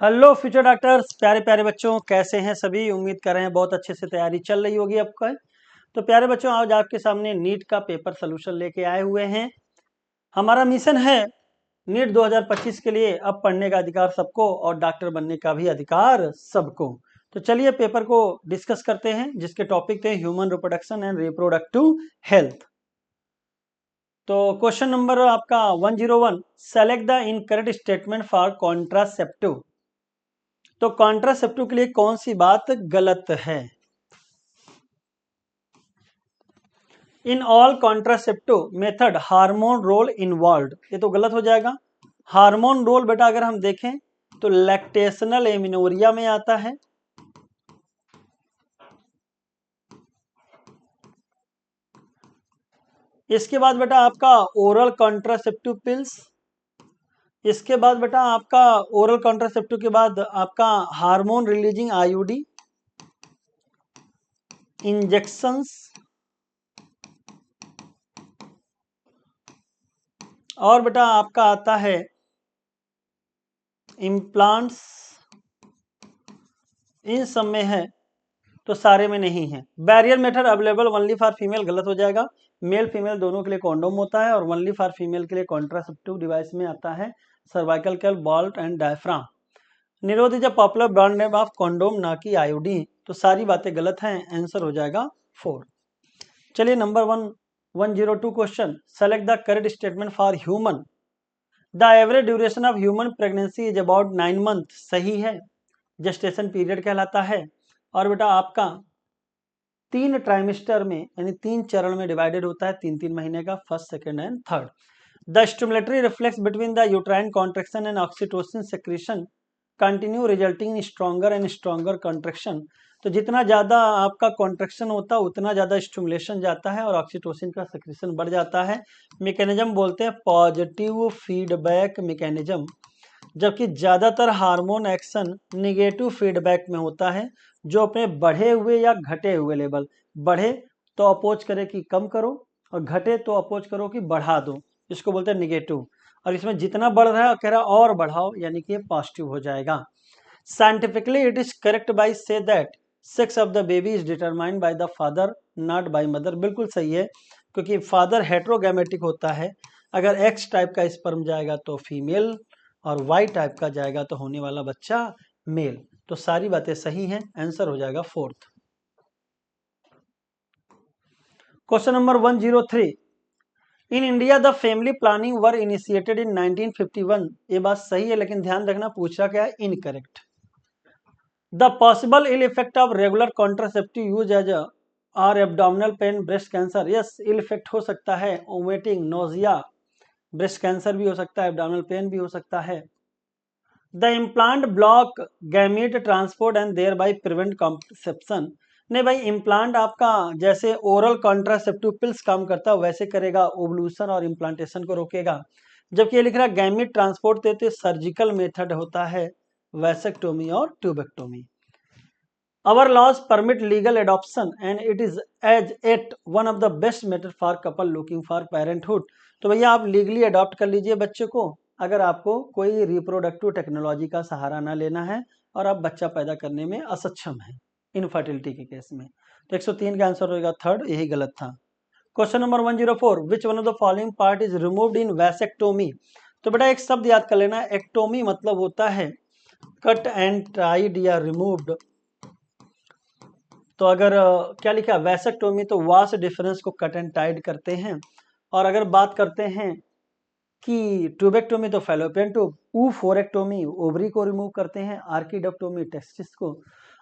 Hello future doctors, प्यारे प्यारे बच्चों, कैसे हैं सभी। उम्मीद कर रहे हैं बहुत अच्छे से तैयारी चल रही होगी आपका। तो प्यारे बच्चों, आज आपके सामने नीट का पेपर सोल्यूशन लेके आए हुए हैं। हमारा मिशन है नीट 2025 के लिए अब पढ़ने का अधिकार सबको और डॉक्टर बनने का भी अधिकार सबको। तो चलिए पेपर को डिस्कस करते हैं, जिसके टॉपिक थे human reproduction and reproductive health. तो क्वेश्चन नंबर आपका 101, select the incorrect statement for contraceptive. तो कॉन्ट्रासेप्टिव के लिए कौन सी बात गलत है। In all contraceptive method hormone role involve, ये तो गलत हो जाएगा। हार्मोन रोल बेटा अगर हम देखें तो लैक्टेशनल एमिनोरिया में आता है। इसके बाद बेटा आपका ओरल कॉन्ट्रासेप्टिव पिल्स। इसके बाद बेटा आपका ओरल कॉन्ट्रासेप्टिव के बाद आपका हार्मोन रिलीजिंग आईयूडी, इंजेक्शंस, और बेटा आपका आता है इम्प्लांट्स। इन सब में है तो सारे में नहीं है। Barrier method available only for female, गलत हो जाएगा। मेल फीमेल दोनों के लिए कॉन्डोम होता है और ओनली फॉर फीमेल के लिए कॉन्ट्रासेप्टिव डिवाइस में आता है cervical cap, vault and diaphragm. Nirodh is a popular brand name of condom, ना कि आयोडीन। तो सारी बातें गलत हैं, आंसर हो जाएगा 4। चलिए number 102 question, select the correct statement for human. The average duration of human pregnancy is about 9 month, सही है। जेस्टेशन पीरियड कहलाता है। और बेटा आपका 3 ट्राइमेस्टर में यानी 3 चरण में डिवाइडेड होता है, 3-3 महीने का, first, second and third. The stimulatory reflex between the uterine contraction and oxytocin secretion continue resulting in stronger and stronger contraction. तो जितना ज़्यादा आपका कॉन्ट्रेक्शन होता है उतना ज़्यादा स्टिमुलेशन जाता है और ऑक्सीटोसिन का सेक्रेशन बढ़ जाता है। मैकेनिज्म बोलते हैं पॉजिटिव फीडबैक मैकेनिज्म। जबकि ज़्यादातर हार्मोन एक्शन निगेटिव फीडबैक में होता है, जो अपने बढ़े हुए या घटे हुए लेवल, बढ़े तो अपोज करे कि कम करो और घटे तो अपोज करो कि बढ़ा दो, इसको बोलते हैं निगेटिव। और इसमें जितना बढ़ रहा है कह रहा है और बढ़ाओ, यानी कि पॉजिटिव हो जाएगा। Scientifically it is correct by say that sex of the baby is determined by the father not by mother, बिल्कुल सही है, क्योंकि फादर हेट्रोगैमेटिक होता है। अगर एक्स टाइप का स्पर्म जाएगा तो फीमेल और वाई टाइप का जाएगा तो होने वाला बच्चा मेल। तो सारी बातें सही हैं, आंसर हो जाएगा 4th। Question number 103, in India the family planning were initiated in 1951। ये बात सही है, लेकिन ध्यान रखना पूछा क्या है, incorrect. The possible ill effect of regular contraceptive use as are abdominal pain, breast cancer. Yes, ill effect हो सकता है, वोमिटिंग, नोजिया, ब्रेस्ट कैंसर भी हो सकता है, एब्डोमिनल पेन भी हो सकता है। The implant block gamete transport and thereby prevent conception. नहीं भाई, इम्प्लांट आपका जैसे ओरल कॉन्ट्रासेप्टिव पिल्स काम करता है वैसे करेगा, ओवल्यूशन और इम्प्लांटेशन को रोकेगा। जबकि ये लिख रहा है गैमीट ट्रांसपोर्ट देते सर्जिकल मेथड होता है, वैसेक्टोमी और tubectomy. Our laws permit legal adoption and it is as yet one of the best method for couple looking for parenthood। तो भैया आप लीगली अडॉप्ट कर लीजिए बच्चे को, अगर आपको कोई रिप्रोडक्टिव टेक्नोलॉजी का सहारा ना लेना है और आप बच्चा पैदा करने में असक्षम हैं इनफर्टिलिटी के केस में। तो 103 का आंसर होगा थर्ड, यही गलत था। Question number 104, which one of the following part is removed in vasectomy. तो बेटा एक शब्द याद कर लेना, एक्टोमी मतलब होता है कट एंड टाइड या रिमूव्ड। तो अगर क्या लिखा वैसेक्टोमी तो वास डिफरेंस को कट एंड टाइड करते हैं। और अगर बात करते हैं कि ट्यूबेक्टोमी तो फैलोपियन ट्यूब, ऊफोरेक्टोमी ओवरी को रिमूव करते हैं, आर्किडक्टोमी टेस्टिस को,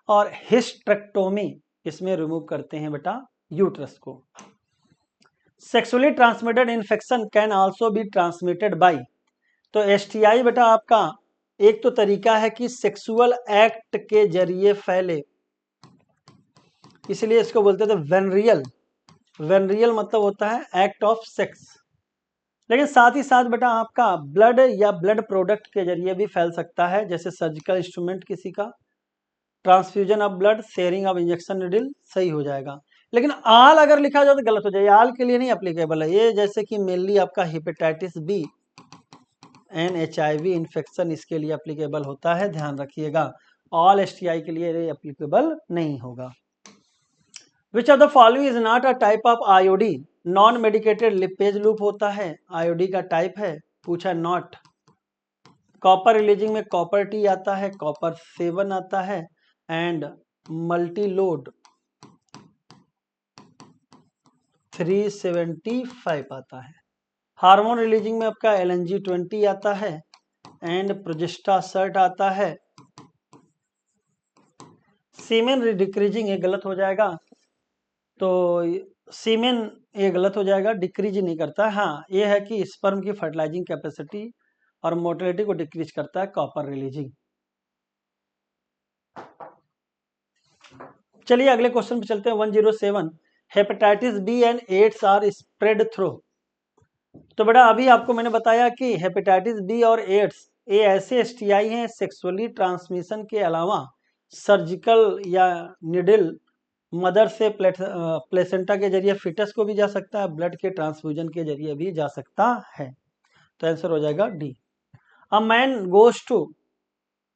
और हिस्टेरेक्टोमी इसमें रिमूव करते हैं बेटा यूट्रस को। Sexually transmitted infection can also be transmitted by. तो एसटीआई बेटा आपका एक तो तरीका है कि सेक्सुअल एक्ट के जरिए फैले, इसलिए इसको बोलते थे वेनरियल। वेनरियल मतलब होता है एक्ट ऑफ सेक्स। लेकिन साथ ही साथ बेटा आपका ब्लड या ब्लड प्रोडक्ट के जरिए भी फैल सकता है, जैसे सर्जिकल इंस्ट्रूमेंट किसी का, transfusion of blood, sharing of injection needle, सही हो जाएगा। लेकिन आल अगर लिखा जाए तो गलत हो जाएगा, आल के लिए नहीं अप्लीकेबल है ये। जैसे कि मेनली आपका hepatitis B, and HIV infection इसके लिए एप्लीकेबल होता है, ध्यान रखिएगा। ऑल STI के लिए एप्लीकेबल नहीं होगा। विच of the following is not a type of IOD? Non medicated lipase loop होता है, IOD का टाइप है, पूछा नॉट। कॉपर रिलीजिंग में कॉपर T आता है, कॉपर 7 आता है, एंड मल्टी लोड 375 आता है। हार्मोन रिलीजिंग में आपका LNG20 आता है, एंड प्रोजेस्टा सर्ट आता है। सीमेन डिक्रीजिंग ये गलत हो जाएगा, तो सीमेन ये गलत हो जाएगा, डिक्रीज नहीं करता है। हाँ, ये है कि स्पर्म की फर्टिलाइजिंग कैपेसिटी और मोटिलिटी को डिक्रीज करता है कॉपर रिलीजिंग। चलिए अगले क्वेश्चन पे चलते हैं। 107, hepatitis B and AIDS are spread through. तो बेटा अभी आपको मैंने बताया कि हेपेटाइटिस बी और एड्स ये ऐसे STI हैं सेक्सुअली ट्रांसमिशन के अलावा सर्जिकल या निडल मदर से प्लेसेंटा के जरिए फिटस को भी जा सकता है, ब्लड के ट्रांसफ्यूजन के जरिए भी जा सकता है। तो आंसर हो जाएगा D. A man goes to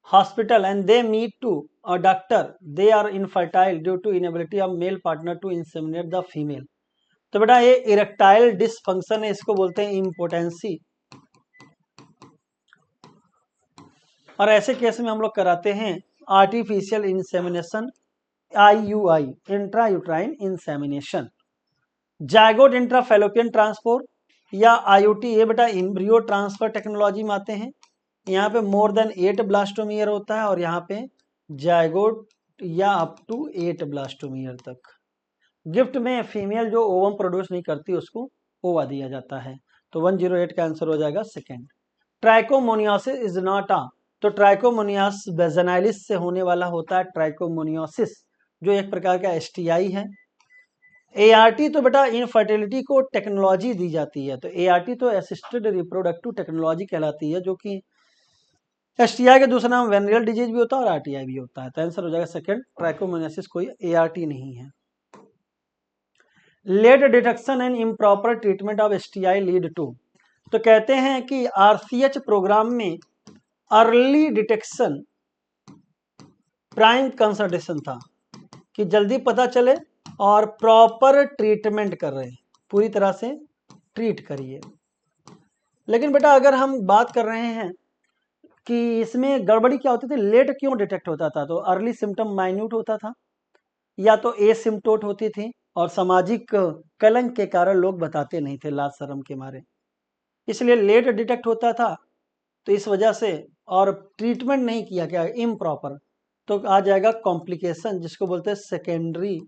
hospital and they meet to a doctor, they are infertile due to inability of male partner to inseminate the female. तो बेटा ये इरेक्टाइल डिसफंक्शन है, इसको बोलते हैं इम्पोटेंसी। और ऐसे केस में हम लोग कराते हैं artificial insemination, IUI, intra uterine insemination. Zygote intrafallopian transport या IUT, ये बेटा एम्ब्रियो ट्रांसफर टेक्नोलॉजी में आते हैं। यहाँ पे मोर देन 8 ब्लास्टोमियर होता है, और यहाँ पे जायगोट या अप टू 8 ब्लास्टोमियर तक। गिफ्ट में फीमेल जो ओवम प्रोड्यूस नहीं करती उसको ओवा दिया जाता है। तो 108 का आंसर हो जाएगा सेकेंड। ट्राइकोमोनियोसिस इज नॉट अ, तो ट्राइकोमोनियास वेजाइनालिस से होने वाला होता है ट्राइकोमोनियोसिस, जो एक प्रकार का STI है। ART तो बेटा इनफर्टिलिटी को टेक्नोलॉजी दी जाती है, तो ART तो असिस्टेड रिप्रोडक्टिव टेक्नोलॉजी कहलाती है, जो कि STI का दूसरा नाम वेनरियल डिजीज भी होता है और RTI भी होता है। तो आंसर हो जाएगा सेकेंड, ट्राइकोमोनियोसिस कोई ART नहीं है। Late detection and improper treatment of STI lead to, तो कहते हैं कि RCH प्रोग्राम में अर्ली डिटेक्शन प्राइम कंसल्टेशन था, कि जल्दी पता चले और प्रॉपर ट्रीटमेंट कर रहे हैं, पूरी तरह से ट्रीट करिए। लेकिन बेटा अगर हम बात कर रहे हैं कि इसमें गड़बड़ी क्या होती थी, लेट क्यों डिटेक्ट होता था, तो अर्ली सिम्टम माइन्यूट होता था, या तो एसिम्प्टोट होती थी, और सामाजिक कलंक के कारण लोग बताते नहीं थे लाज शर्म के मारे, इसलिए लेट डिटेक्ट होता था। तो इस वजह से, और ट्रीटमेंट नहीं किया गया इम्प्रॉपर, तो आ जाएगा कॉम्प्लिकेशन, जिसको बोलते हैं सेकेंडरी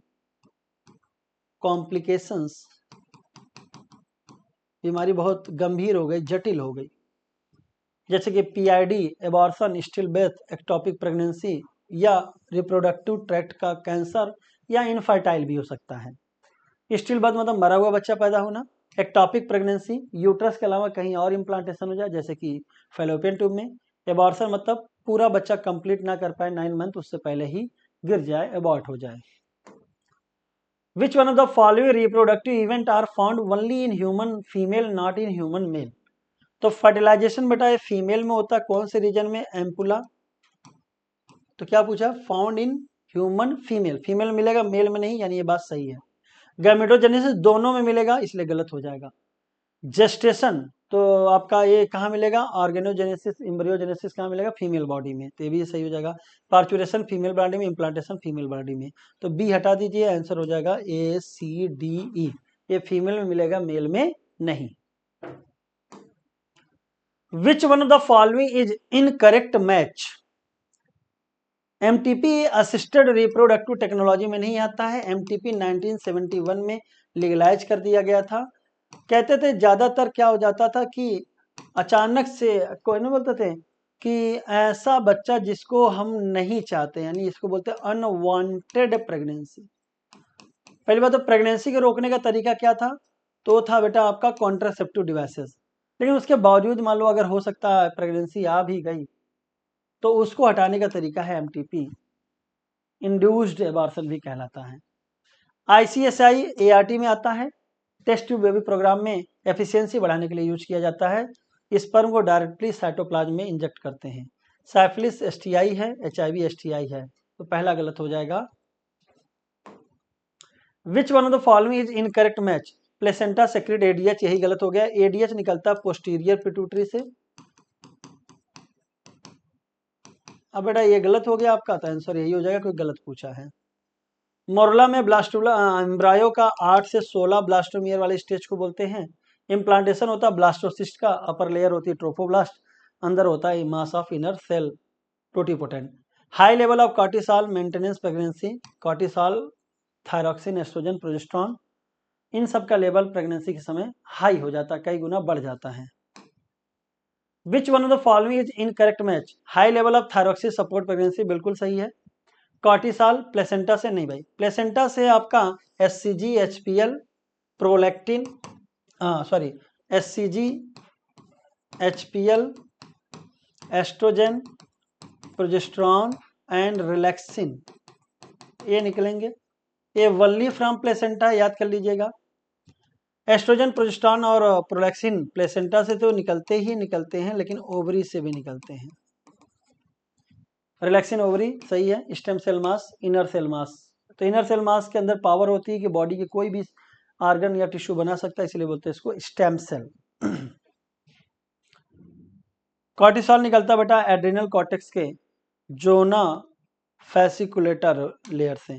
कॉम्प्लिकेशंस। बीमारी बहुत गंभीर हो गई, जटिल हो गई, जैसे कि PID, abortion, still Beth, ectopic pregnancy, या रिप्रोडक्टिव ट्रैक्ट का कैंसर, या इनफर्टाइल भी हो सकता है। स्टिल बेथ मतलब मरा हुआ बच्चा पैदा होना। एक्टोपिक प्रेगनेंसी, यूट्रस के अलावा कहीं और इम्प्लांटेशन हो जाए, जैसे कि फेलोपियन ट्यूब में। एबॉर्शन मतलब पूरा बच्चा कंप्लीट ना कर पाए 9 मंथ, उससे पहले ही गिर जाए, एबॉर्ट हो जाए। Which one of the following reproductive event are found only in human female not in human male, तो फर्टिलाइजेशन बेटा ये फीमेल में होता है, कौन से रीजन में, एम्पुला। तो क्या पूछा, found in human female, female मिलेगा मेल में नहीं, यानी ये बात सही है। गैमेटोजेनेसिस दोनों में मिलेगा, इसलिए गलत हो जाएगा। जेस्टेशन तो आपका ये कहाँ मिलेगा, ऑर्गेनोजेनेसिस, एम्ब्रियोजेनेसिस कहाँ मिलेगा, फीमेल बॉडी में, तो ये भी सही हो जाएगा। पार्चुरेशन फीमेल बॉडी में, इम्प्लांटेशन फीमेल बॉडी में, तो बी हटा दीजिए, आंसर हो जाएगा ACDE, ये फीमेल में मिलेगा, मेल में नहीं। विच one of the following is incorrect match, MTP assisted reproductive technology में नहीं आता है, MTP 1971 में लीगलाइज कर दिया गया था। कहते थे ज्यादातर क्या हो जाता था कि अचानक से कोई नहीं बोलते थे कि ऐसा बच्चा जिसको हम नहीं चाहते, यानी इसको बोलते हैं अनवांटेड प्रेगनेंसी। पहली बात तो प्रेगनेंसी के रोकने का तरीका क्या था, तो था बेटा आपका कॉन्ट्रासेप्टिव डिवाइसेस। लेकिन उसके बावजूद मान लो अगर हो सकता है प्रेगनेंसी आ भी गई, तो उसको हटाने का तरीका है MTP, इंड्यूस्ड एबॉर्शन भी कहलाता है। ICSI ART में आता है, टेस्ट ट्यूब बेबी प्रोग्राम में एफिशिएंसी बढ़ाने के लिए यूज किया जाता है। स्पर्म को डायरेक्टली साइटोप्लाज्म में इंजेक्ट करते हैं। साइफिलिस STI है, HIV STI है, तो पहला गलत हो जाएगा। Which one of the following is incorrect match? Placenta secrete ADH, यही गलत हो गया। ADH निकलता है पोस्टीरियर पिट्यूटरी से। अब बेटा ये गलत हो गया आपका, तो आंसर यही हो जाएगा, कोई गलत पूछा है। मोरला में ब्लास्टुला एम्ब्रायो का 8 से 16 ब्लास्टोमियर वाले स्टेज को बोलते हैं। इम्प्लांटेशन होता है ब्लास्टोसिस्ट का, अपर लेयर होती है ट्रोफोब्लास्ट, अंदर होता है mass of inner cell totipotent. High level of cortisol maintenance pregnancy, cortisol, thyroxine, estrogen, progesterone, इन सब का लेवल प्रेगनेंसी के समय हाई हो जाता है, कई गुना बढ़ जाता है। विच one of the following is incorrect match? High level of thyroxine support pregnancy, बिल्कुल सही है। कॉर्टिसॉल प्लेसेंटा से नहीं भाई, प्लेसेंटा से आपका SCG, HPL, prolactin, sorry SCG, HPL, estrogen, progesterone and relaxin, ये निकलेंगे। ये वल्ली फ्रॉम प्लेसेंटा, याद कर लीजिएगा। एस्ट्रोजन, प्रोजेस्टेरॉन और प्रोलैक्सिन प्लेसेंटा से तो निकलते ही निकलते हैं, लेकिन ओवरी से भी निकलते हैं। रिलैक्सिन ओवरी सही है। Stem cell mass, inner cell mass, तो इनर सेल मास के अंदर पावर होती है कि बॉडी के कोई भी ऑर्गन या टिश्यू बना सकता है, इसलिए बोलते हैं इसको स्टेम सेल। कॉर्टिसॉल निकलता बेटा एड्रिनल कॉर्टेक्स के जोना फैसिकुलेटर लेयर से।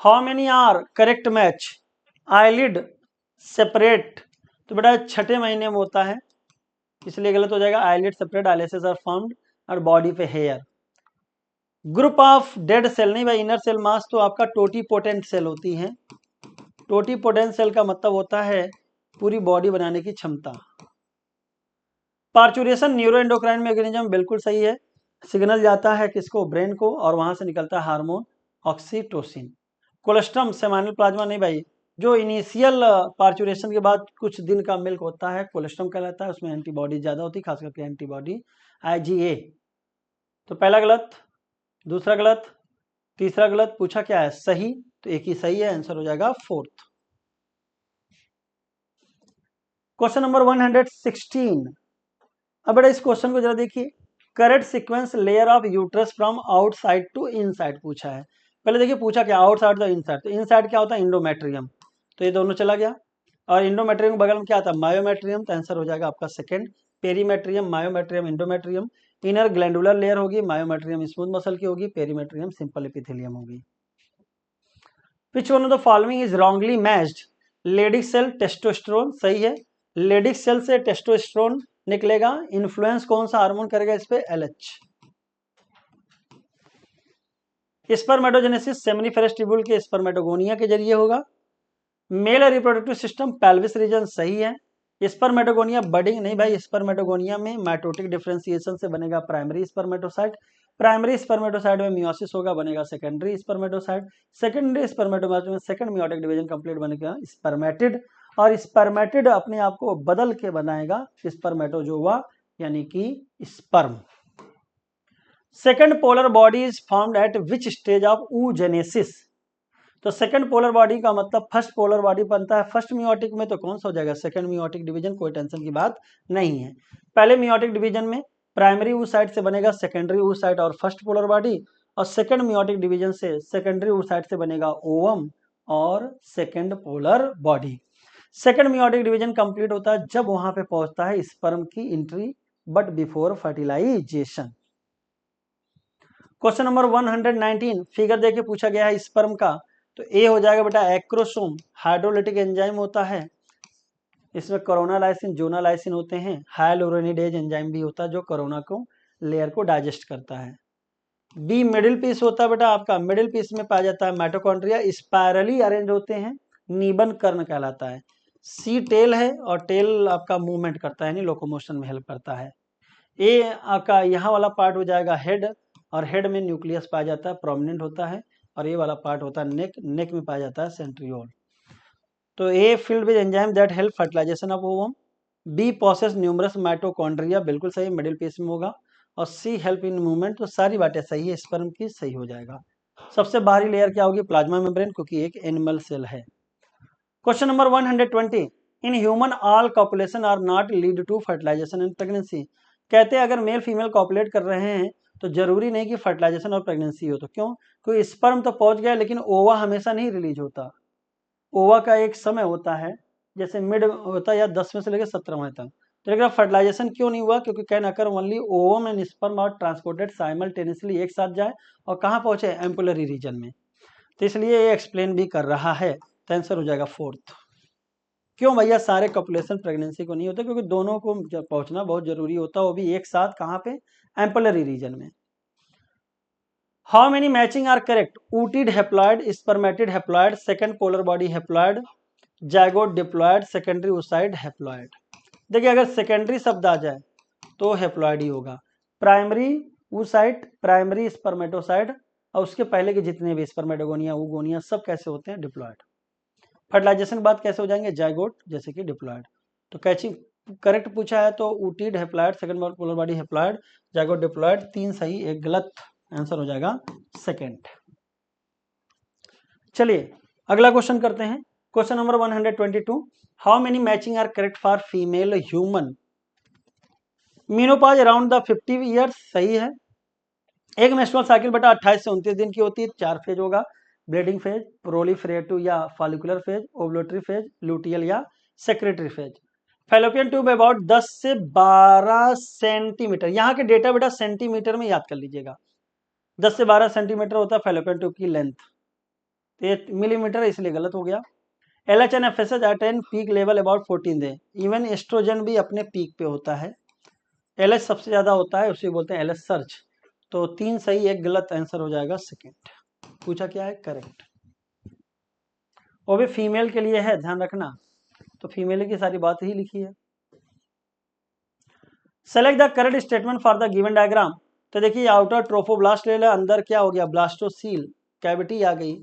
How many are correct match? Eyelid separate, तो बेटा छठे महीने में होता है, इसलिए गलत हो जाएगा। Eyelid separate, eyelashes are formed और बॉडी पे hair. Group of dead cell नहीं भाई, इनर सेल मास तो आपका टोटीपोटेंट सेल होती है। टोटीपोटेंट सेल का मतलब होता है पूरी बॉडी बनाने की क्षमता। पार्चुरेशन न्यूरो एंडोक्राइन मैकेनिज्म, बिल्कुल सही है। सिग्नल जाता है किसको? ब्रेन को, और वहां से निकलता है hormone oxytocin. Colostrum seminal plasma नहीं भाई, जो इनिशियल पार्चुरेशन के बाद कुछ दिन का मिल्क होता है कोलेस्ट्रम कहलाता है, उसमें एंटीबॉडी ज्यादा होती है, खास करके एंटीबॉडी IgA। तो पहला गलत, दूसरा गलत, तीसरा गलत, पूछा क्या है? सही, तो एक ही सही है, आंसर हो जाएगा 4th। Question number 116। अब बेटा इस क्वेश्चन को जरा देखिए। Correct sequence layer of uterus from outside to inside पूछा है। पहले देखिए पूछा क्या, आउटसाइड तो इनसाइड, तो इनसाइड क्या होता है? इंडोमेट्रियम, तो ये दोनों चला गया। और इंडोमेट्रियम के बगल में क्या आता है? मायोमेट्रियम, तो आंसर हो जाएगा आपका second. Perimetrium, myometrium, endometrium. Inner glandular layer होगी, मायोमेट्रियम स्मूथ मसल की होगी, पेरीमेट्रियम सिंपल एपिथेलियम होगी। Which one of the following is wrongly matched? Leydig cell testosterone, सही है। लेडिक सेल से टेस्टोस्टेरोन निकलेगा। इन्फ्लुएंस कौन सा हार्मोन करेगा इस पे? LH। स्पर्मेटोजेनेसिस सेमिनिफेरस ट्यूब्यूल के स्पर्मेटोगोनिया के जरिए होगा। Male reproductive system pelvis region, सही है। स्पर्मेटोगोनिया बडिंग नहीं भाई, स्पर्मेटोगोनिया में माइटोटिक डिफरेंशिएशन से बनेगा प्राइमरी स्पर्मेटोसाइट। प्राइमरी स्पर्मेटोसाइट में मियोसिस होगा, बनेगा सेकेंडरी स्पर्मेटोसाइट। सेकेंडरी स्पर्मेटोसाइट में सेकंड मियोटिक डिवीजन कंप्लीट बनेगा स्पर्मेटिड, और स्पर्मेटिड अपने आप को बदल के बनाएगा स्पर्मेटोजोआ, यानी कि sperm. Second polar body is formed at which stage of oogenesis? तो सेकंड पोलर बॉडी का मतलब फर्स्ट पोलर बॉडी बनता है फर्स्ट मियोटिक में, तो कौन सा हो जाएगा? सेकंड मियोटिक डिवीजन, कोई टेंशन की बात नहीं है। पहले मियोटिक डिवीजन में प्राइमरी oocyte से बनेगा सेकेंडरी oocyte और फर्स्ट पोलर बॉडी, और सेकंड मियोटिक डिवीजन से सेकेंडरी oocyte से बनेगा ओवम और second polar body. Second meiotic division complete होता है जब वहां पे पहुंचता है स्पर्म की entry, but before fertilisation. Question number 119 figure देके पूछा गया है स्पर्म का, तो ए हो जाएगा बेटा एक्रोसोम, हाइड्रोलिटिक एंजाइम होता है, इसमें कोरोना लाइसिन, जोना लाइसिन होते हैं। हाइलोरोनिडेज एंजाइम भी होता है जो कोरोना को लेयर को डाइजेस्ट करता है। बी मिडिल पीस होता है बेटा आपका, मिडिल पीस में पाया जाता है माइटोकॉन्ड्रिया, स्पायरली अरेंज होते हैं, नीबन कर्ण कहलाता है। सी टेल है, और टेल आपका मूवमेंट करता है, यानी लोकोमोशन में हेल्प करता है। ए आपका यहाँ वाला पार्ट हो जाएगा हेड, और हेड में न्यूक्लियस पाया जाता है, प्रोमिनेंट होता है, और ये वाला पार्ट होता है नेक, नेक में पाया जाता है सेंट्रियोल। तो A filled with enzyme that help fertilisation of ovum. B process numerous mitochondria, बिल्कुल सही, मिडिल पीस में होगा। और सी हेल्प इन मूवमेंट, तो सारी बातें सही है, स्पर्म की सही हो जाएगा। सबसे बाहरी लेयर क्या होगी? प्लाज्मा मेम्ब्रेन, क्योंकि एक एनिमल सेल है। Question number 120 in human all copulation are not lead to fertilisation and pregnancy. कहते हैं अगर मेल फीमेल कॉपुलेट कर रहे हैं तो जरूरी नहीं कि फर्टिलाइजेशन और प्रेगनेंसी हो। तो क्यों? क्योंकि स्पर्म तो पहुंच गया लेकिन ओवा हमेशा नहीं रिलीज होता। ओवा का एक समय होता है, जैसे मिड होता है या 10 में से लेकर 17 तक। तो लेकिन फर्टिलाइजेशन क्यों नहीं हुआ? क्योंकि can occur only ovum and sperm are transported simultaneously, एक साथ जाए और कहाँ पहुंचे? एम्पुलरी रीजन में। तो इसलिए ये एक्सप्लेन भी कर रहा है। तो आंसर हो जाएगा फोर्थ। क्यों भैया सारे कॉपुलेशन प्रेगनेंसी को नहीं होता? क्योंकि दोनों को पहुंचना बहुत जरूरी होता है, वो भी एक साथ। कहाँ पे? एम्पुलरी रीजन में। How many matching are correct? Ootid haploid, spermatid haploid, second polar body haploid, zygote diploid, secondary oocyte haploid. देखिए अगर सेकेंडरी शब्द आ जाए तो हैप्लॉइड ही होगा। प्राइमरी oocyte, प्राइमरी स्पर्मेटोसाइड और उसके पहले के जितने भी स्पर्मेटोगोनिया, oogonia, सब कैसे होते हैं? डिप्लॉइड। फर्टिलाइजेशन के बाद कैसे हो जाएंगे? जाइगोट, जैसे कि डिप्लॉइड। तो कैचिंग करेक्ट पूछा है तो ootid haploid, second polar body haploid, zygote diploid, 3 सही 1 गलत। आंसर हो जाएगा सेकंड। चलिए अगला क्वेश्चन करते हैं। Question number 122, how many matching are correct for female human? Menopause around the 50 years, सही है। एक मेंस्ट्रुअल साइकिल बेटा 28 से 29 दिन की होती है। 4 फेज होगा, ब्लीडिंग फेज, प्रोलिफरेटिव या follicular phase, ovulatory phase, luteal या secretory phase. Fallopian tube about 10 से 12 सेंटीमीटर, यहाँ के डेटा बेटा सेंटीमीटर में याद कर लीजिएगा। 10 से 12 सेंटीमीटर होता है फैलोपियन ट्यूब की लेंथ। ये मिलीमीटर इसलिए गलत हो गया। LH and FSH attain peak level about 14 day. Even estrogen भी अपने पीक पे होता है। LH सबसे ज्यादा होता है, उसे बोलते हैं LH सर्च। तो 3 सही 1 गलत। आंसर हो जाएगा सेकेंड। पूछा क्या है? करेक्ट। वो भी फीमेल के लिए है, ध्यान रखना। तो फीमेल की सारी बात ही लिखी है। Select the correct statement for the given diagram. तो देखिए आउटर ट्रोफोब्लास्ट ले लो, अंदर क्या हो गया? ब्लास्टोसील कैविटी आ गई।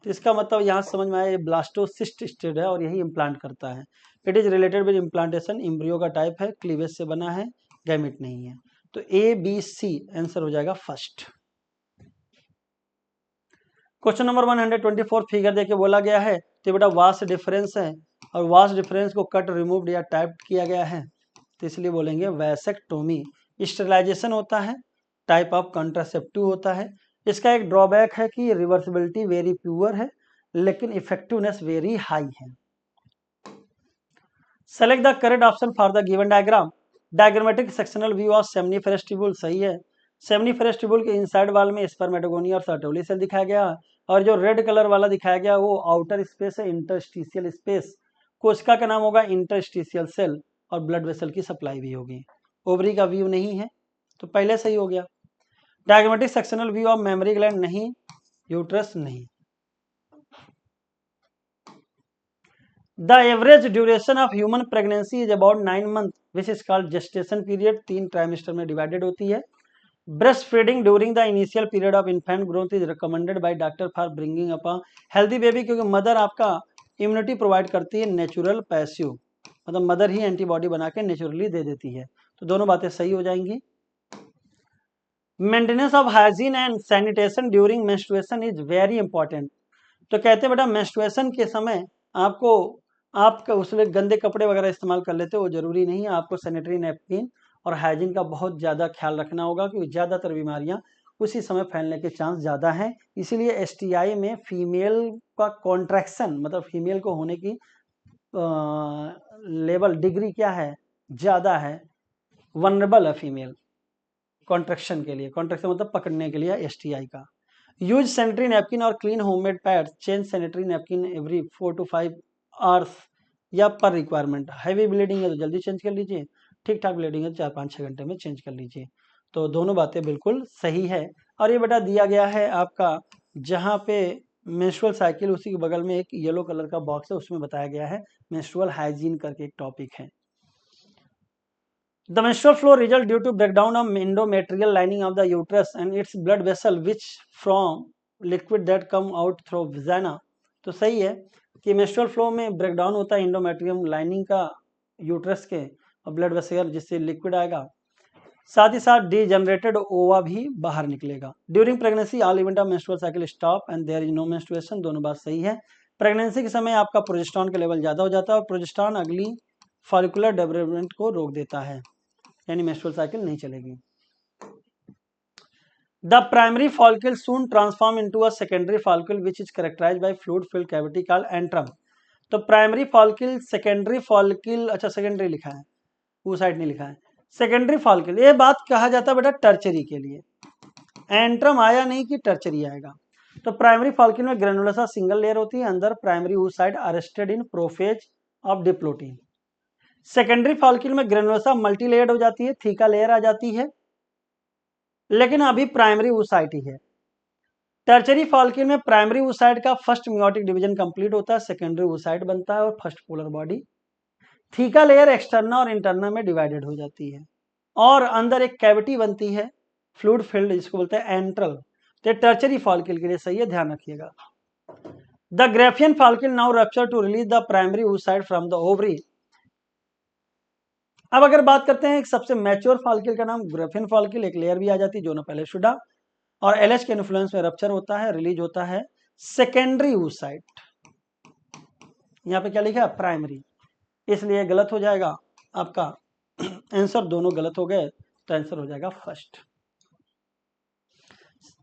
तो इसका मतलब यहाँ समझ में आया ये ब्लास्टोसिस्ट स्टेज है और यही इम्प्लांट करता है। It is related with implantation, embryo का टाइप है, क्लीवेज से बना है, गैमेट नहीं है। तो ABC आंसर हो जाएगा फर्स्ट। क्वेश्चन नंबर 124 फिगर देके बोला गया है तो बेटा वास्ट डिफरेंस है और वास्ट डिफरेंस को कट रिमूव्ड या टाइप किया गया है, तो इसलिए बोलेंगे वैसेक्टोमी। स्टेरिलाइजेशन होता है, टाइप ऑफ कॉन्ट्रासेप्टिव होता है। इसका एक ड्रॉबैक है कि रिवर्सिबिलिटी वेरी प्योर है लेकिन इफेक्टिवनेस वेरी हाई है। Select the correct option for the given diagram. Diagrammatic sectional view of seminiferous tubule, सही है। सेमनीफेरस ट्यूब्यूल के इनसाइड वाल में स्पर्मेटोगोनिया और सर्टोली सेल दिखाया गया और जो रेड कलर वाला दिखाया गया वो आउटर स्पेस है, इंटरस्टिशियल स्पेस। कोशिका का नाम होगा इंटरस्टिशियल सेल और ब्लड वेसल की सप्लाई भी होगी। ओवरी का व्यू नहीं है तो पहले सही हो गया। Diagrammatic sectional view of mammary gland नहीं, यूट्रस नहीं। The average duration of human pregnancy is about 9 months, which is called gestation period। 3 trimester में डिवाइडेड होती है। Breast feeding during the initial period of infant growth is recommended by doctor for bringing up a healthy baby, क्योंकि mother आपका immunity provide करती है natural passive, मतलब mother ही antibody बना के नेचुरली दे देती है। तो दोनों बातें सही हो जाएंगी। Maintenance of hygiene and sanitation during menstruation is very important. तो कहते हैं बेटा मेंस्ट्रुएशन के समय आपको आपका उसमें गंदे कपड़े वगैरह इस्तेमाल कर लेते हो, वो जरूरी नहीं है। आपको सैनिटरी नैपकिन और हाइजीन का बहुत ज़्यादा ख्याल रखना होगा क्योंकि ज़्यादातर बीमारियां उसी समय फैलने के चांस ज़्यादा हैं। इसीलिए STI में फीमेल का कॉन्ट्रैक्शन, मतलब फीमेल को होने की लेवल डिग्री क्या है? ज़्यादा है, वनरेबल है फीमेल कॉन्ट्रैक्शन के लिए। कॉन्ट्रैक्शन मतलब पकड़ने के लिए STI का। यूज सैनिटरी नैपकिन और clean homemade pad. Change sanitary napkin every 4 to 5 hours या पर रिक्वायरमेंट। हैवी ब्लीडिंग है तो जल्दी चेंज कर लीजिए, ठीक ठाक ब्लीडिंग है तो 4-5-6 घंटे में चेंज कर लीजिए। तो दोनों बातें बिल्कुल सही है। और ये बेटा दिया गया है आपका जहाँ पे मेंस्ट्रुअल साइकिल, उसी के बगल में एक येलो कलर का बॉक्स है, उसमें बताया गया है मेंस्ट्रुअल हाइजीन करके एक टॉपिक है। The menstrual flow result due to breakdown of endometrial lining of the uterus and its blood vessel which from liquid that come out through vagina। तो सही है कि menstrual flow में ब्रेकडाउन होता है इंडोमेट्रियम लाइनिंग का uterus के और ब्लड वेसल जिससे लिक्विड आएगा। साथ ही साथ डीजनरेटेड ओवा भी बाहर निकलेगा। During pregnancy all event of menstrual cycle stop and there is no menstruation, दोनों बात सही है। प्रेगनेंसी के समय आपका प्रोजेस्टेरॉन का लेवल ज़्यादा हो जाता है और प्रोजेस्टेरॉन अगली फॉलिकुलर डेवलपमेंट को रोक देता है, यानी मेंस्ट्रुअल साइकिल नहीं चलेगी। The primary follicle soon transform into a secondary follicle which is characterized by fluid-filled cavity called antrum. तो प्राइमरी फॉलिकल, सेकेंडरी फॉलिकल, अच्छा सेकेंडरी लिखा है, वो साइड नहीं लिखा है, सेकेंडरी फॉलिकल, ये बात कहा जाता है बेटा टर्चरी के लिए, एंट्रम आया नहीं कि टर्चरी आएगा। तो प्राइमरी फॉलिकल में ग्रेनुलोसा सिंगल लेयर होती है, अंदर primary oocyte arrested in prophase of diplotene. Secondary follicle में ग्रेनुलोसा मल्टी लेयर्ड हो जाती है, थीका लेयर आ जाती है, लेकिन अभी प्राइमरी oocyte ही है। टर्चरी फॉलिकल में प्राइमरी oocyte का फर्स्ट मियोटिक डिवीजन कंप्लीट होता है, सेकेंडरी oocyte बनता है और first polar body. Theca layer externa और इंटरना में डिवाइडेड हो जाती है और अंदर एक कैविटी बनती है फ्लूइड फिल्ड, जिसको बोलते हैं एंट्रल। तो टर्चरी फॉलिकल के लिए सही है, ध्यान रखिएगा। The Graafian follicle now rupture to release the primary oocyte from the ovary. अब अगर बात करते हैं एक सबसे मैच्योर फॉलिकल का नाम ग्रेफियन फॉलिकल, एक लेयर भी आ जाती है जो ना पहले शुडा, और एलएच के इन्फ्लुएंस में रप्चर होता है, रिलीज होता है सेकेंडरी oocyte। यहाँ पे क्या लिखा है प्राइमरी, इसलिए गलत हो जाएगा आपका आंसर, दोनों गलत हो गए तो आंसर हो जाएगा फर्स्ट।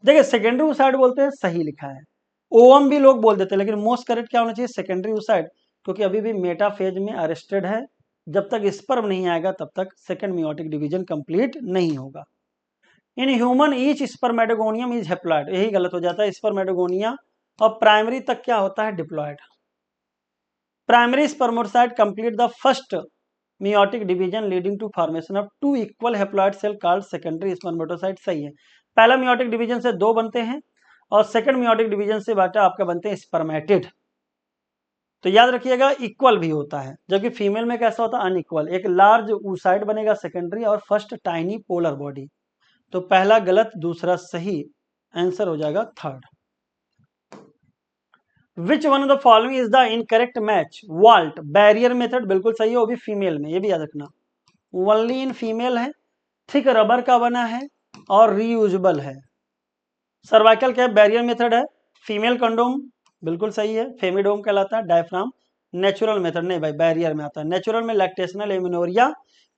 देखिए सेकेंडरी oocyte बोलते हैं, सही लिखा है, ओवम भी लोग बोल देते हैं, लेकिन मोस्ट करेक्ट क्या होना चाहिए सेकेंडरी oocyte, क्योंकि अभी भी मेटाफेज में अरेस्टेड है, जब तक स्पर्म नहीं आएगा तब तक सेकेंड मियोटिक डिवीजन कंप्लीट नहीं होगा। In human each spermatogonium is haploid, यही गलत हो जाता है, स्पर्मेटोगोनिया और प्राइमरी तक क्या होता है diploid. Primary spermatocyte complete the first meiotic division leading to formation of two equal haploid cell called secondary spermatocyte. सही है, पहला मियोटिक डिवीजन से दो बनते हैं और सेकंड मियोटिक डिवीजन से बेटा आपके बनते हैं स्पर्मेटिड। तो याद रखिएगा इक्वल भी होता है, जबकि फीमेल में कैसा होता है अनइक्वल, एक लार्ज oocyte बनेगा सेकेंडरी और फर्स्ट टाइनी पोलर बॉडी। तो पहला गलत दूसरा सही, आंसर हो जाएगा third. Which one of the following is the incorrect match? Vault barrier method बिल्कुल सही है, वो भी फीमेल में, ये भी याद रखना, ओनली इन फीमेल है, थिक रबर का बना है और रीयूजेबल है। सर्वाइकल कैप बैरियर मेथड है, फीमेल कंडोम बिल्कुल सही है, फेमिडोम कहलाता है, डायफ्राम नेचुरल मेथड नहीं भाई बैरियर में आता है, नेचुरल में लैक्टेशनल एमिनोरिया,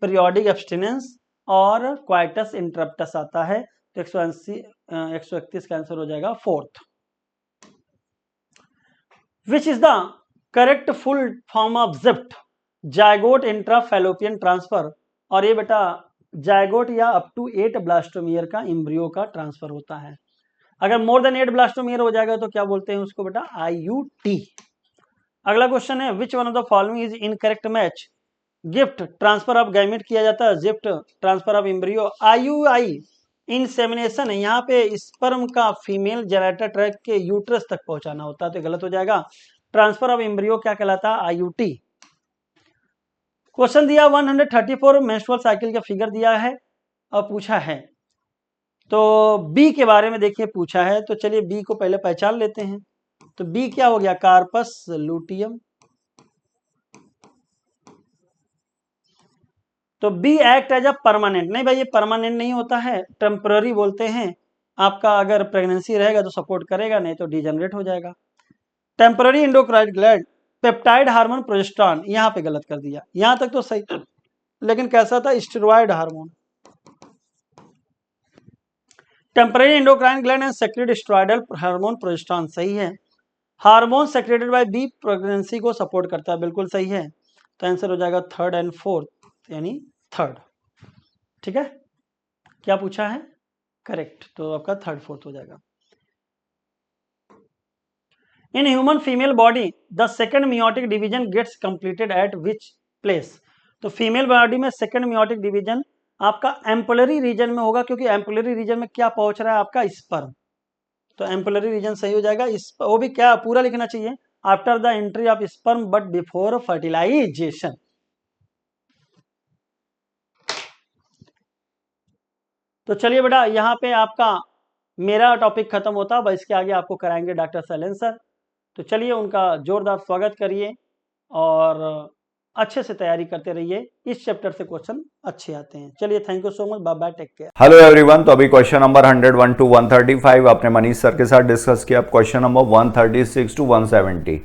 पीरियोडिक एब्सटिनेंस और क्वाइटस इंटरप्टस आता है। तो 131 का आंसर हो जाएगा fourth. Which is the correct full form of gift? Zygote intrafallopian transfer, और ये बेटा जायगोट या अप टू 8 ब्लास्टोमियर का एम्ब्रियो का ट्रांसफर होता है। अगर मोर देन 8 ब्लास्टोमियर हो जाएगा तो क्या बोलते हैं उसको बेटा IUT। अगला क्वेश्चन है विच one of the following is incorrect match? Gift transfer of gamete किया जाता है, gift transfer of embryo, IUI insemination है, यहाँ पे स्पर्म का फीमेल जेनेटर ट्रैक्ट के यूट्रस तक पहुंचाना होता है, तो गलत हो जाएगा। ट्रांसफर ऑफ एम्ब्रियो क्या कहलाता है IUT। क्वेश्चन दिया 134 मेंस्ट्रुअल साइकिल का फिगर दिया है और पूछा है, तो बी के बारे में देखिए पूछा है, तो चलिए बी को पहले पहचान लेते हैं। तो बी क्या हो गया कार्पस लूटियम। तो B act as a permanent, नहीं भाई ये परमानेंट नहीं होता है, टेम्पररी बोलते हैं। आपका अगर प्रेगनेंसी रहेगा तो सपोर्ट करेगा, नहीं तो डिजेनरेट हो जाएगा। Temporary endocrine gland, peptide hormone progesterone, यहाँ पे गलत कर दिया, यहाँ तक तो सही, लेकिन कैसा था steroid hormone. Temporary endocrine gland and secrete steroidal hormone progesterone, सही है। Hormone secreted by B pregnancy को सपोर्ट करता है, बिल्कुल सही है। तो आंसर हो जाएगा थर्ड एंड फोर्थ, यानी थर्ड। ठीक है, क्या पूछा है करेक्ट, तो आपका थर्ड फोर्थ हो जाएगा। In human female body the second meiotic division gets completed at which place? तो फीमेल बॉडी में सेकंड मियोटिक डिवीजन आपका एम्पुलरी रीजन में होगा, क्योंकि एम्पुलरी रीजन में क्या पहुंच रहा है आपका स्पर्म, तो एम्पुलरी रीजन सही हो जाएगा। वो भी क्या पूरा लिखना चाहिए, after the entry of sperm but before fertilisation. तो चलिए बेटा यहाँ पे आपका मेरा टॉपिक खत्म होता है, इसके आगे आपको कराएंगे डॉक्टर शैलेंद्र सर। तो चलिए उनका जोरदार स्वागत करिए और अच्छे से तैयारी करते रहिए, इस चैप्टर से क्वेश्चन अच्छे आते हैं। चलिए, thank you so much, bye bye, take care. Hello everyone, तो अभी क्वेश्चन नंबर 101 टू 135 आपने मनीष सर के साथ डिस्कस किया। Question number 136 to 170।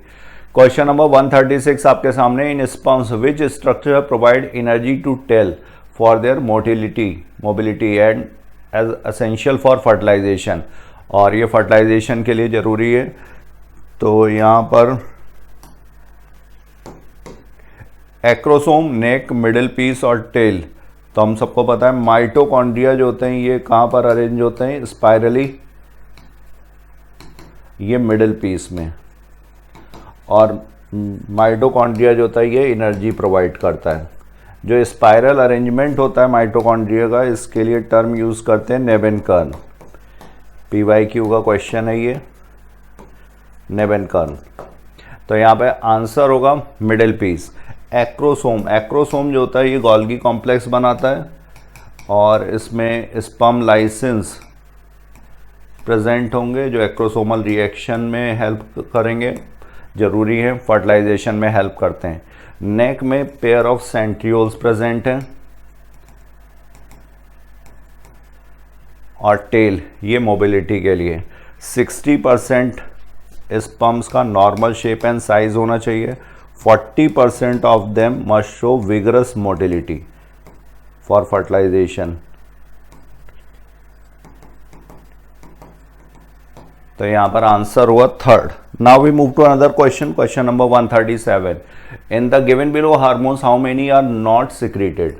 Question number 136 आपके सामने, in sperms which structure provide energy to tail for their mobility and as essential for fertilization, और ये फर्टिलाइजेशन के लिए ज़रूरी है। तो यहाँ पर एक्रोसोम, नेक, मिडिल पीस और टेल। तो हम सबको पता है माइटोकॉन्ड्रिया जो होते हैं ये कहाँ पर अरेंज होते हैं, स्पाइरली, ये मिडिल पीस में, और माइटोकॉन्ड्रिया जो होता है ये एनर्जी प्रोवाइड करता है। जो स्पाइरल अरेंजमेंट होता है माइटोकॉन्ड्रिया का, इसके लिए टर्म यूज़ करते हैं नेबेनकर्न। PYQ का क्वेश्चन है ये, नेबेनकर्न। तो यहाँ पे आंसर होगा मिडिल पीस। एक्रोसोम जो होता है ये गोल्गी कॉम्प्लेक्स बनाता है, और इसमें स्पर्म लाइसेंस प्रेजेंट होंगे जो एक्रोसोमल रिएक्शन में हेल्प करेंगे, ज़रूरी है, फर्टिलाइजेशन में हेल्प करते हैं। नेक में पेयर ऑफ सेंट्रियोल्स प्रेजेंट हैं, और टेल ये मोबिलिटी के लिए। 60% स्पर्म्स का नॉर्मल शेप एंड साइज होना चाहिए। 40% of them must show vigorous motility for fertilisation. तो यहां पर आंसर हुआ third. Now we move to another question, question number 137। In the given below hormones how many are not secreted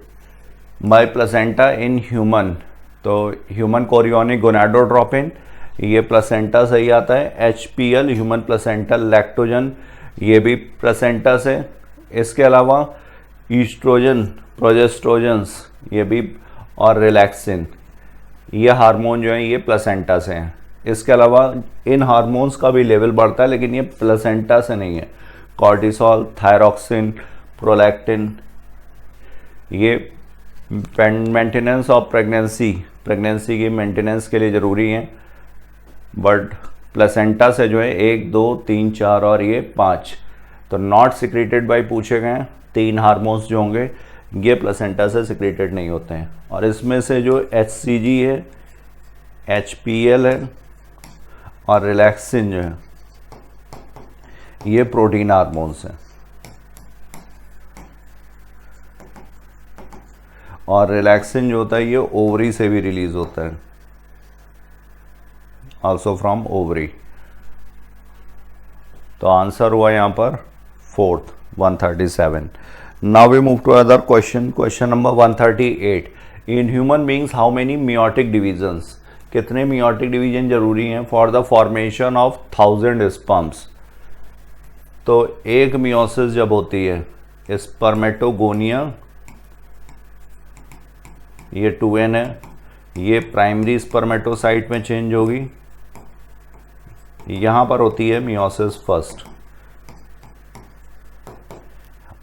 by placenta in human. तो human chorionic gonadotropin, ये placenta से ही आता है। HPL ह्यूमन प्लेसेंटल लैक्टोजन, ये भी placenta से। इसके अलावा ईस्ट्रोजन, प्रोजेस्ट्रोजन्स, ये भी, और रिलैक्सिन, ये हार्मोन जो है ये प्लेसेंटा से हैं। इसके अलावा इन हार्मोन्स का भी लेवल बढ़ता है, लेकिन ये प्लेसेंटा से नहीं है। कॉर्टिसोल, थायरॉक्सिन, प्रोलैक्टिन, ये मेंटेनेंस ऑफ प्रेगनेंसी की मेंटेनेंस के लिए ज़रूरी हैं, बट प्लेसेंटा से जो है 1, 2, 3, 4 और ये 5। तो नॉट सिक्रेटेड बाय पूछे गए हैं। 3 हार्मोन्स जो होंगे ये प्लेसेंटा से सिक्रेटेड नहीं होते हैं, और इसमें से जो HCG है, HPL है, और रिलैक्सिन जो है ये प्रोटीन हार्मोन्स हैं। और रिलैक्सिन जो होता है ये ओवरी से भी रिलीज होता है, ऑल्सो फ्रॉम ओवरी। तो आंसर हुआ यहाँ पर fourth, 137। Now we move to other question, question number 138। In human beings how many meiotic divisions, कितने मियोटिक डिवीजन जरूरी हैं for the formation of 1000 sperms. तो एक मियोसिस जब होती है, स्पर्मेटोगोनिया, ये 2n है, ये प्राइमरी स्पर्मेटोसाइट में चेंज होगी, यहाँ पर होती है मियोसिस फर्स्ट,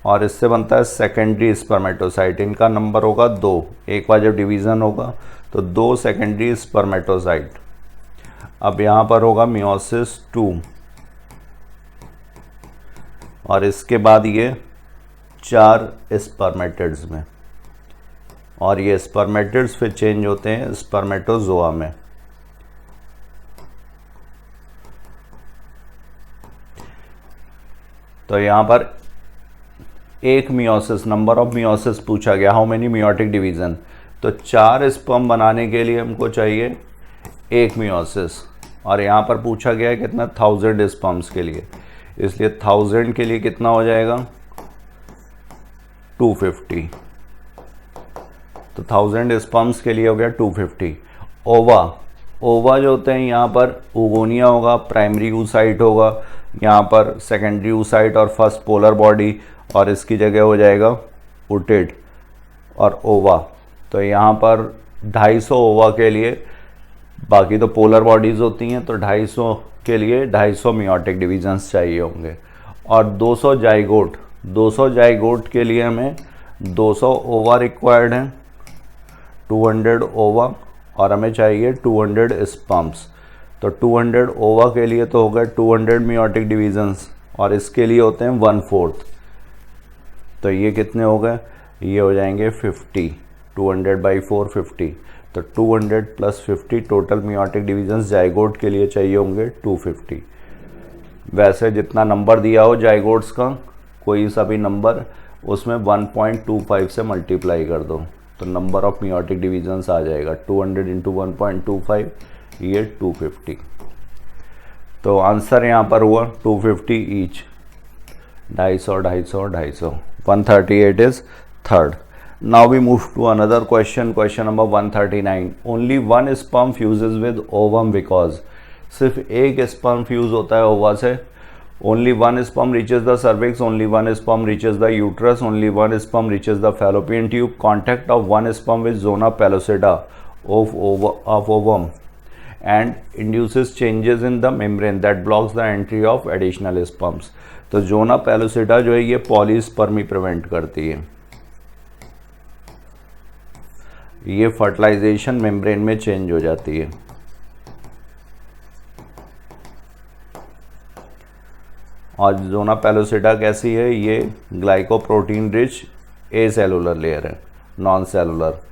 और इससे बनता है सेकेंडरी स्पर्मेटोसाइट। इनका नंबर होगा 2, एक बार जब डिवीज़न होगा तो 2 सेकेंडरी स्पर्मेटोसाइट। अब यहाँ पर होगा मियोसिस 2, और इसके बाद ये 4 स्पर्मेटिड्स में, और ये स्पर्मेटिड्स फिर चेंज होते हैं स्पर्मेटोजोआ में। तो यहाँ पर एक मियोसिस, नंबर ऑफ मियोसिस पूछा गया, हाउ मेनी मियोटिक डिवीजन। तो 4 स्पर्म बनाने के लिए हमको चाहिए 1 मियोसिस, और यहाँ पर पूछा गया है कितना, 1000 स्पर्म्स के लिए, इसलिए 1000 के लिए कितना हो जाएगा, 250। तो 1000 स्पर्म्स के लिए हो गया 250। ओवा जो होते हैं यहाँ पर ओगोनिया होगा, प्राइमरी oocyte होगा, यहाँ पर सेकेंडरी oocyte और फर्स्ट पोलर बॉडी, और इसकी जगह हो जाएगा ओटेड और ओवा। तो यहाँ पर 250 ओवा के लिए, बाकी तो पोलर बॉडीज़ होती हैं, तो 250 के लिए 250 मियोटिक डिवीजन्स चाहिए होंगे। और 200 जाइगोट के लिए हमें 200 ओवा रिक्वायर्ड हैं, 200 ओवा, और हमें चाहिए 200 स्पर्म्स। तो 200 ओवा के लिए तो हो गए 200 मियोटिक डिवीजन्स, और इसके लिए होते हैं 1/4। तो ये कितने हो गए, ये हो जाएंगे 50, 200/4 50, तो 200 + 50 टोटल मियोटिक डिवीजन्स जाइगोट के लिए चाहिए होंगे 250। वैसे जितना नंबर दिया हो जाइगोट्स का कोई सा भी नंबर, उसमें 1.25 से मल्टीप्लाई कर दो तो नंबर ऑफ मियोटिक डिवीजन्स आ जाएगा 200 × 1.25, ये 250। तो आंसर यहाँ पर हुआ 250 each, 250, 250, 250, 138 is third. Now we move to another question, question number 139। Only one sperm fuses with ovum because, सिर्फ एक स्पर्म फ्यूज होता है ओवा से। Only one sperm reaches the cervix, only one sperm reaches the uterus, only one sperm reaches the fallopian tube. Contact of one sperm with zona pellucida of ovum and induces changes in the membrane that blocks the entry of additional sperms। तो zona pellucida जो है ये polyspermy prevent करती है, ये fertilisation membrane में change हो जाती है। और जोना पेलोसिडा कैसी है, ये glycoprotein rich acellular layer है, नॉन सेलुलर।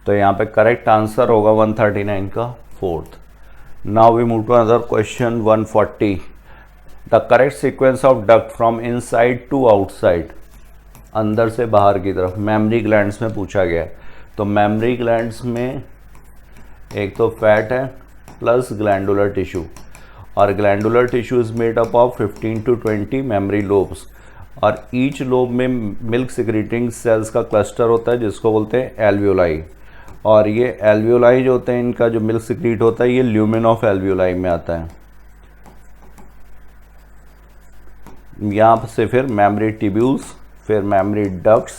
तो यहाँ पे करेक्ट आंसर होगा 139 का fourth. Now we move to another question 140। The correct sequence of duct from inside to outside, अंदर से बाहर की तरफ, मेमरी ग्लैंड्स में पूछा गया है। तो मेमरी ग्लैंड्स में एक तो फैट है प्लस ग्लैंडुलर टिश्यू, और glandular tissue is made up of 15 to 20 memory lobes, और ईच लोब में मिल्क सिक्रीटिंग सेल्स का क्लस्टर होता है जिसको बोलते हैं एल्वियोलाई। और ये एल्वियोलाई जो होते हैं, इनका जो मिल्क सिक्रीट होता है ये ल्यूमेन ऑफ एल्वियोलाई में आता है। यहाँ से फिर मेमरी ट्यूब्यूल्स, फिर मेमरी डक्ट्स,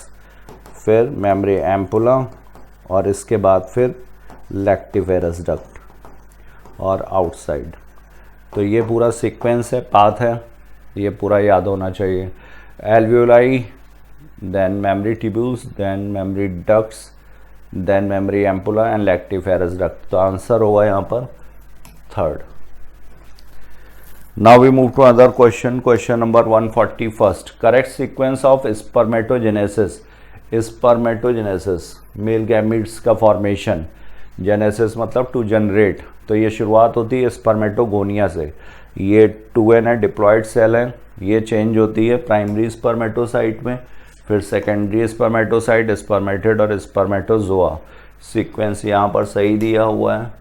फिर मेमरी एम्पुला, और इसके बाद फिर लैक्टिफेरस डक्ट और आउटसाइड। तो ये पूरा सीक्वेंस है, पाथ है, ये पूरा याद होना चाहिए। Alveoli, then mammary tubules, then mammary ducts, then mammary ampulla and lactiferous duct. तो आंसर होगा यहाँ पर third. Now we move to other question, question number 141। Correct sequence of spermatogenesis. Spermatogenesis male gametes का फॉर्मेशन, जेनेसिस मतलब to generate, तो ये शुरुआत होती है स्पर्मेटोगोनिया से। ये 2n है, डिप्लॉयड सेल है, ये चेंज होती है प्राइमरी स्पर्मेटोसाइट में, फिर सेकेंडरी स्पर्मेटोसाइट, स्पर्मेटिड और स्पर्मेटोजोआ। सीक्वेंस यहाँ पर सही दिया हुआ है।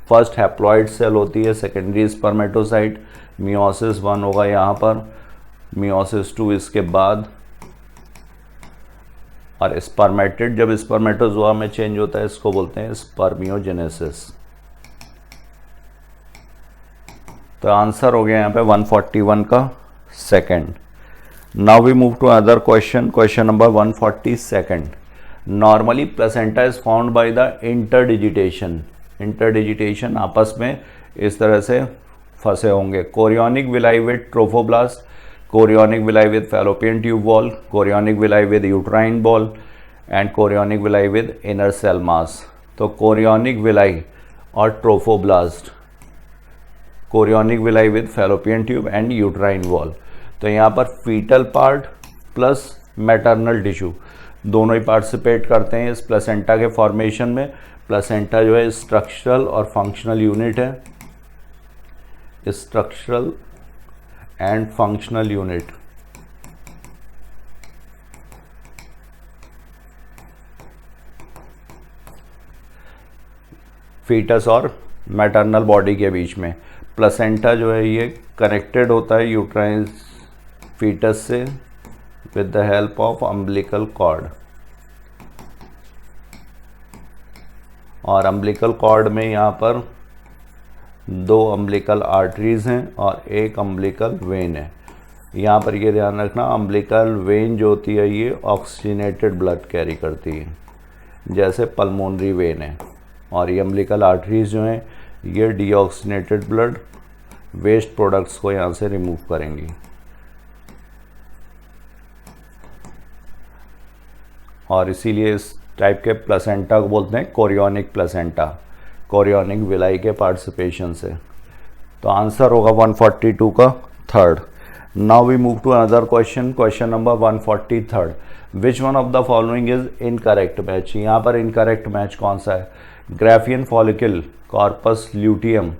फर्स्ट हैप्लॉइड सेल होती है सेकेंडरी स्पर्मेटोसाइट, मियोसिस 1 होगा यहाँ पर, मियोसिस 2 इसके बाद, और स्पर्मेटिड जब स्पर्मेटोजोआ में चेंज होता है इसको बोलते हैं स्पर्मियोजेनेसिस। तो आंसर हो गया यहाँ पे 141 का second. Now we move to other question, question number 142। Normally placenta is found by the interdigitation. Interdigitation आपस में इस तरह से फंसे होंगे। Chorionic villi with trophoblast, chorionic villi with fallopian tube wall, chorionic villi with uterine wall and chorionic villi with inner cell mass. तो chorionic villi और trophoblast, chorionic villi with fallopian tube and uterine wall. तो यहाँ पर fetal part plus maternal tissue दोनों ही participate करते हैं इस placenta के फॉर्मेशन में। प्लेसेंटा जो है स्ट्रक्चरल और फंक्शनल यूनिट है, structural and functional unit. Foetus और मैटरनल बॉडी के बीच में प्लेसेंटा जो है ये कनेक्टेड होता है यूट्राइन फीटस से with the help of umbilical cord, और अम्बिलिकल कॉर्ड में यहाँ पर 2 अम्बिलिकल आर्टरीज हैं और 1 अम्बिलिकल वेन है। यहाँ पर ये ध्यान रखना, अम्बिलिकल वेन जो होती है ये ऑक्सीजनेटेड ब्लड कैरी करती है जैसे पल्मोनरी वेन है, और ये अम्बिलिकल आर्टरीज जो हैं ये डीऑक्सीजनेटेड ब्लड वेस्ट प्रोडक्ट्स को यहाँ से रिमूव करेंगी। और इसीलिए इस टाइप के प्लेसेंटा को बोलते हैं कोरियोनिक प्लेसेंटा, कोरियोनिक विलाई के पार्टिसिपेशन से। तो आंसर होगा 142 का third. Now we move to another question, question number 143। Which one of the following is incorrect match. यहाँ पर इनकरेक्ट मैच कौन सा है? Graafian follicle, corpus luteum,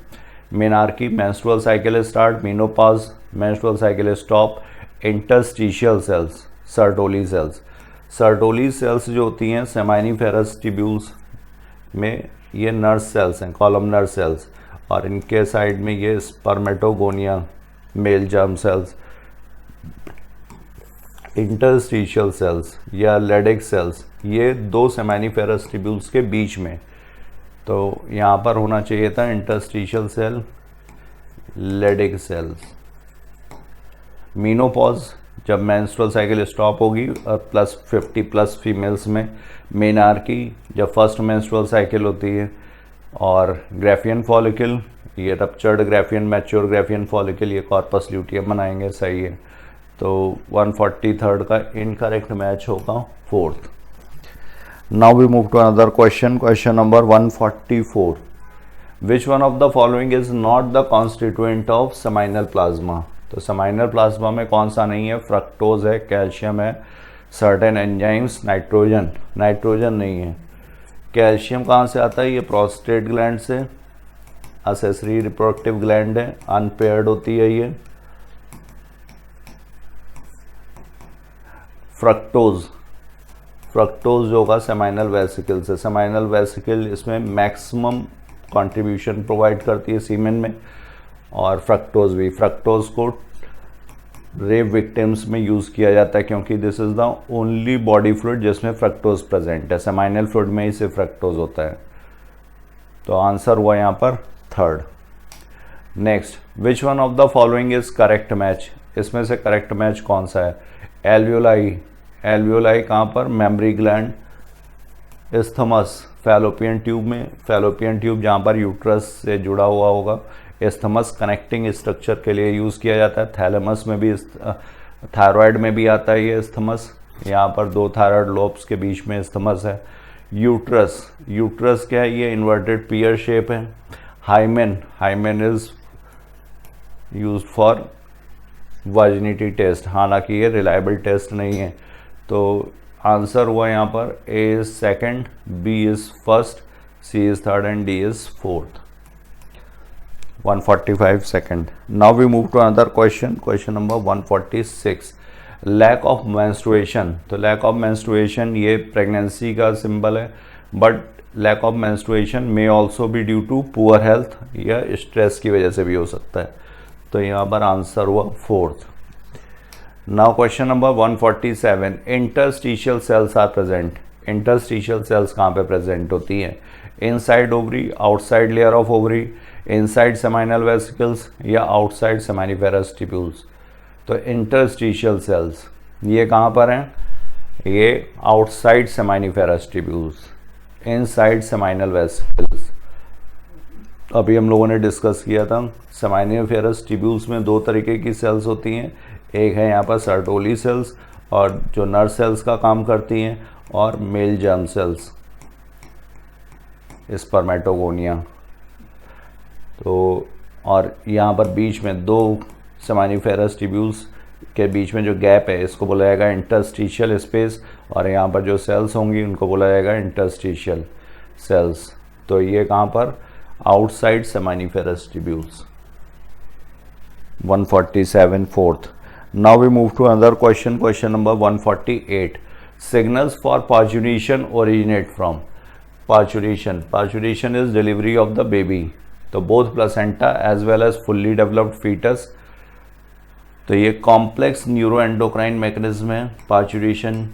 menarche, menstrual cycle start, menopause, menstrual cycle stop, interstitial cells, Sertoli cells. Sertoli cells जो होती हैं seminiferous tubules में, ये नर्स सेल्स हैं, कॉलमनर सेल्स, और इनके साइड में ये spermatogonia, male germ cells. Interstitial cells या लेडिक सेल्स, ये दो सेमाइनिफेरस ट्यूब्यूल्स के बीच में, तो यहाँ पर होना चाहिए था interstitial cell, Leydig cells. Menopause, जब मेंस्ट्रुअल साइकिल स्टॉप होगी और +50+ फीमेल्स में। मेनार्की, जब फर्स्ट मेंस्ट्रुअल साइकिल होती है। और ग्राफियन फॉलिकल, ये ruptured Graafian, mature Graafian follicle, ये कॉर्पस ल्यूटियम बनाएंगे, सही है। तो 143 का इनकरेक्ट मैच होगा fourth. Now we move to another question, question number 144। Which one of the following is not the constituent of seminal plasma. तो seminal plasma में कौन सा नहीं है? फ्रक्टोज है, कैल्शियम है, सर्टेन एंजाइम्स, नाइट्रोजन, नाइट्रोजन नहीं है। कैल्शियम कहाँ से आता है? ये प्रोस्टेट ग्लैंड से, असेसरी रिप्रोडक्टिव ग्लैंड है, अनपेयर्ड होती है ये। फ्रक्टोज, फ्रक्टोज जो होगा सेमाइनल वेसिकल से। सेमाइनल वेसिकल इसमें मैक्सिमम कंट्रीब्यूशन प्रोवाइड करती है सीमेन में। और फ्रक्टोज भी, फ्रक्टोज को रेप विक्टिम्स में यूज़ किया जाता है क्योंकि this is the only body fluid जिसमें फ्रक्टोज प्रेजेंट है। सेमाइनल फ्लूइड में ही सिर्फ फ्रक्टोज होता है। तो आंसर हुआ यहाँ पर third. Next, which one of the following is correct match. इसमें से करेक्ट मैच कौन सा है? एल्वियोलाई, एल्वियोलाई कहाँ पर? Mammary gland, isthmus, fallopian tube में, फैलोपियन ट्यूब जहाँ पर यूट्रस से जुड़ा हुआ होगा। एस्थमस कनेक्टिंग स्ट्रक्चर के लिए यूज़ किया जाता है। थैलेमस में भी, थायराइड में भी आता है ये एस्थमस। यहाँ पर दो थायराइड लोब्स के बीच में एस्थमस है। यूट्रस, यूट्रस क्या है? ये इन्वर्टेड पियर शेप है। Hymen, hymen is use for virginity test, हालांकि ये रिलायबल टेस्ट नहीं है। तो आंसर हुआ यहाँ पर A is second, B is first, C is third and D is fourth. 145 second. Now we move to another question, question number 146। Lack of menstruation. तो lack of menstruation ये pregnancy का symbol है, but lack of menstruation may also be due to poor health या stress की वजह से भी हो सकता है। तो यहाँ पर आंसर हुआ fourth. Now question number 147। Interstitial cells are present. Interstitial cells कहाँ पे प्रेजेंट होती हैं? Inside ovary, outside layer of ovary, inside seminal vesicles या आउटसाइड सेमाइनिफेरस ट्यूब्यूल्स। तो इंटरस्टिशियल सेल्स ये कहाँ पर हैं? ये outside seminiferous tubules, inside seminal vesicles. अभी हम लोगों ने डिस्कस किया था सेमाइनिफेरस ट्यूब्यूल्स में दो तरीके की सेल्स होती हैं। एक है यहाँ पर सर्टोली सेल्स और जो नर्व सेल्स का काम करती हैं, और मेल जर्म सेल्स, स्पर्मेटोगोनिया। तो और यहाँ पर बीच में दो सेमाइनिफेरस ट्यूब्यूल्स के बीच में जो गैप है इसको बोला जाएगा इंटरस्टिशियल स्पेस, और यहाँ पर जो सेल्स होंगी उनको बोला जाएगा इंटरस्टिशियल सेल्स। तो ये कहाँ पर? Outside seminiferous tubules. 147 fourth. Now we move to another question, question number 148। Signals for parturition originate from. Parturition, parturition is delivery of the baby. तो both placenta as well as fully developed fetus. तो ये complex neuro endocrine mechanism है parturition.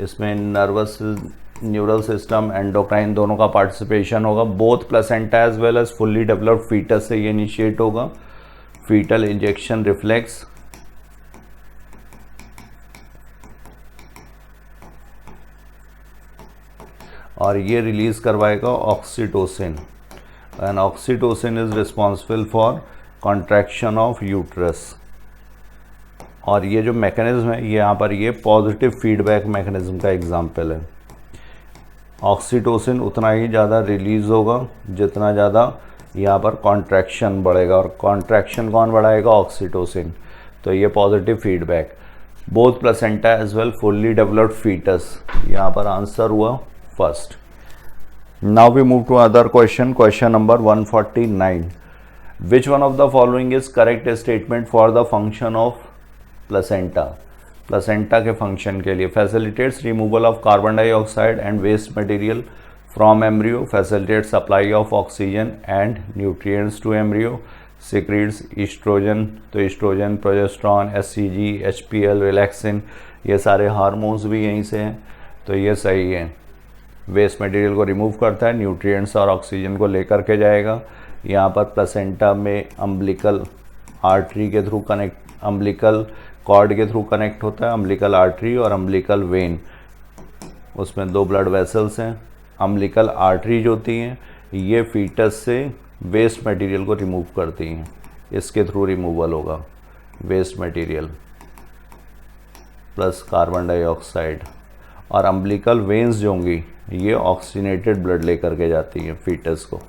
इसमें nervous, neural system, endocrine दोनों का participation होगा। Both placenta as well as fully developed fetus से ये इनिशिएट होगा। Fetal injection reflex. और ये रिलीज करवाएगा oxytocin, and oxytocin is responsible for contraction of uterus. और ये जो मैकेनिज्म है ये यहाँ पर ये पॉजिटिव फीडबैक मैकेनिज्म का एग्जाम्पल है। ऑक्सीटोसिन उतना ही ज़्यादा रिलीज़ होगा जितना ज़्यादा यहाँ पर कॉन्ट्रैक्शन बढ़ेगा, और कॉन्ट्रैक्शन कौन बढ़ाएगा? ऑक्सीटोसिन। तो ये positive feedback. Both placenta as well fully developed foetus, यहाँ पर आंसर हुआ first. Now we move to other question, question number 149। Which one of the following is correct statement for the function of placenta? Placenta के function के लिए facilitates removal of carbon dioxide and waste material from embryo, facilitates supply of oxygen and nutrients to embryo, secretes oestrogen, तो oestrogen, progesterone, HCG, HPL, relaxin, ये सारे hormones भी यहीं से हैं, तो ये सही है। वेस्ट मटेरियल को रिमूव करता है, न्यूट्रिएंट्स और ऑक्सीजन को लेकर के जाएगा। यहाँ पर प्लेसेंटा में अम्बिलिकल आर्टरी के थ्रू कनेक्ट, अम्बिलिकल कॉर्ड के थ्रू कनेक्ट होता है, अम्बिलिकल आर्टरी और अम्बिलिकल वेन, उसमें 2 ब्लड वेसल्स हैं। अम्बिलिकल आर्टरी जो होती हैं ये फीटस से वेस्ट मटेरियल को रिमूव करती हैं, इसके थ्रू रिमूवल होगा waste material plus carbon dioxide. और अम्बिलिकल वेन्स जो होंगी ये ऑक्सीनेटेड ब्लड लेकर के जाती हैं फीटस को,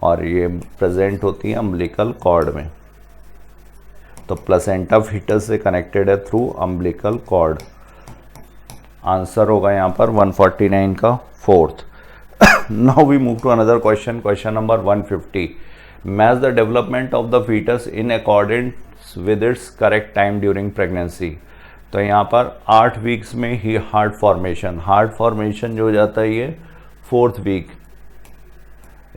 और ये प्रेजेंट होती हैं अम्बिलिकल कॉर्ड में। तो प्लेसेंटा फीटस से कनेक्टेड है थ्रू अम्बिलिकल कॉर्ड। आंसर होगा यहाँ पर 149 का fourth. Now we move to another question, question number 150। Match the development of the foetus in accordance with its correct time during pregnancy. तो यहाँ पर 8 वीक्स में ही हार्ट फॉर्मेशन जो हो जाता है ये 4th वीक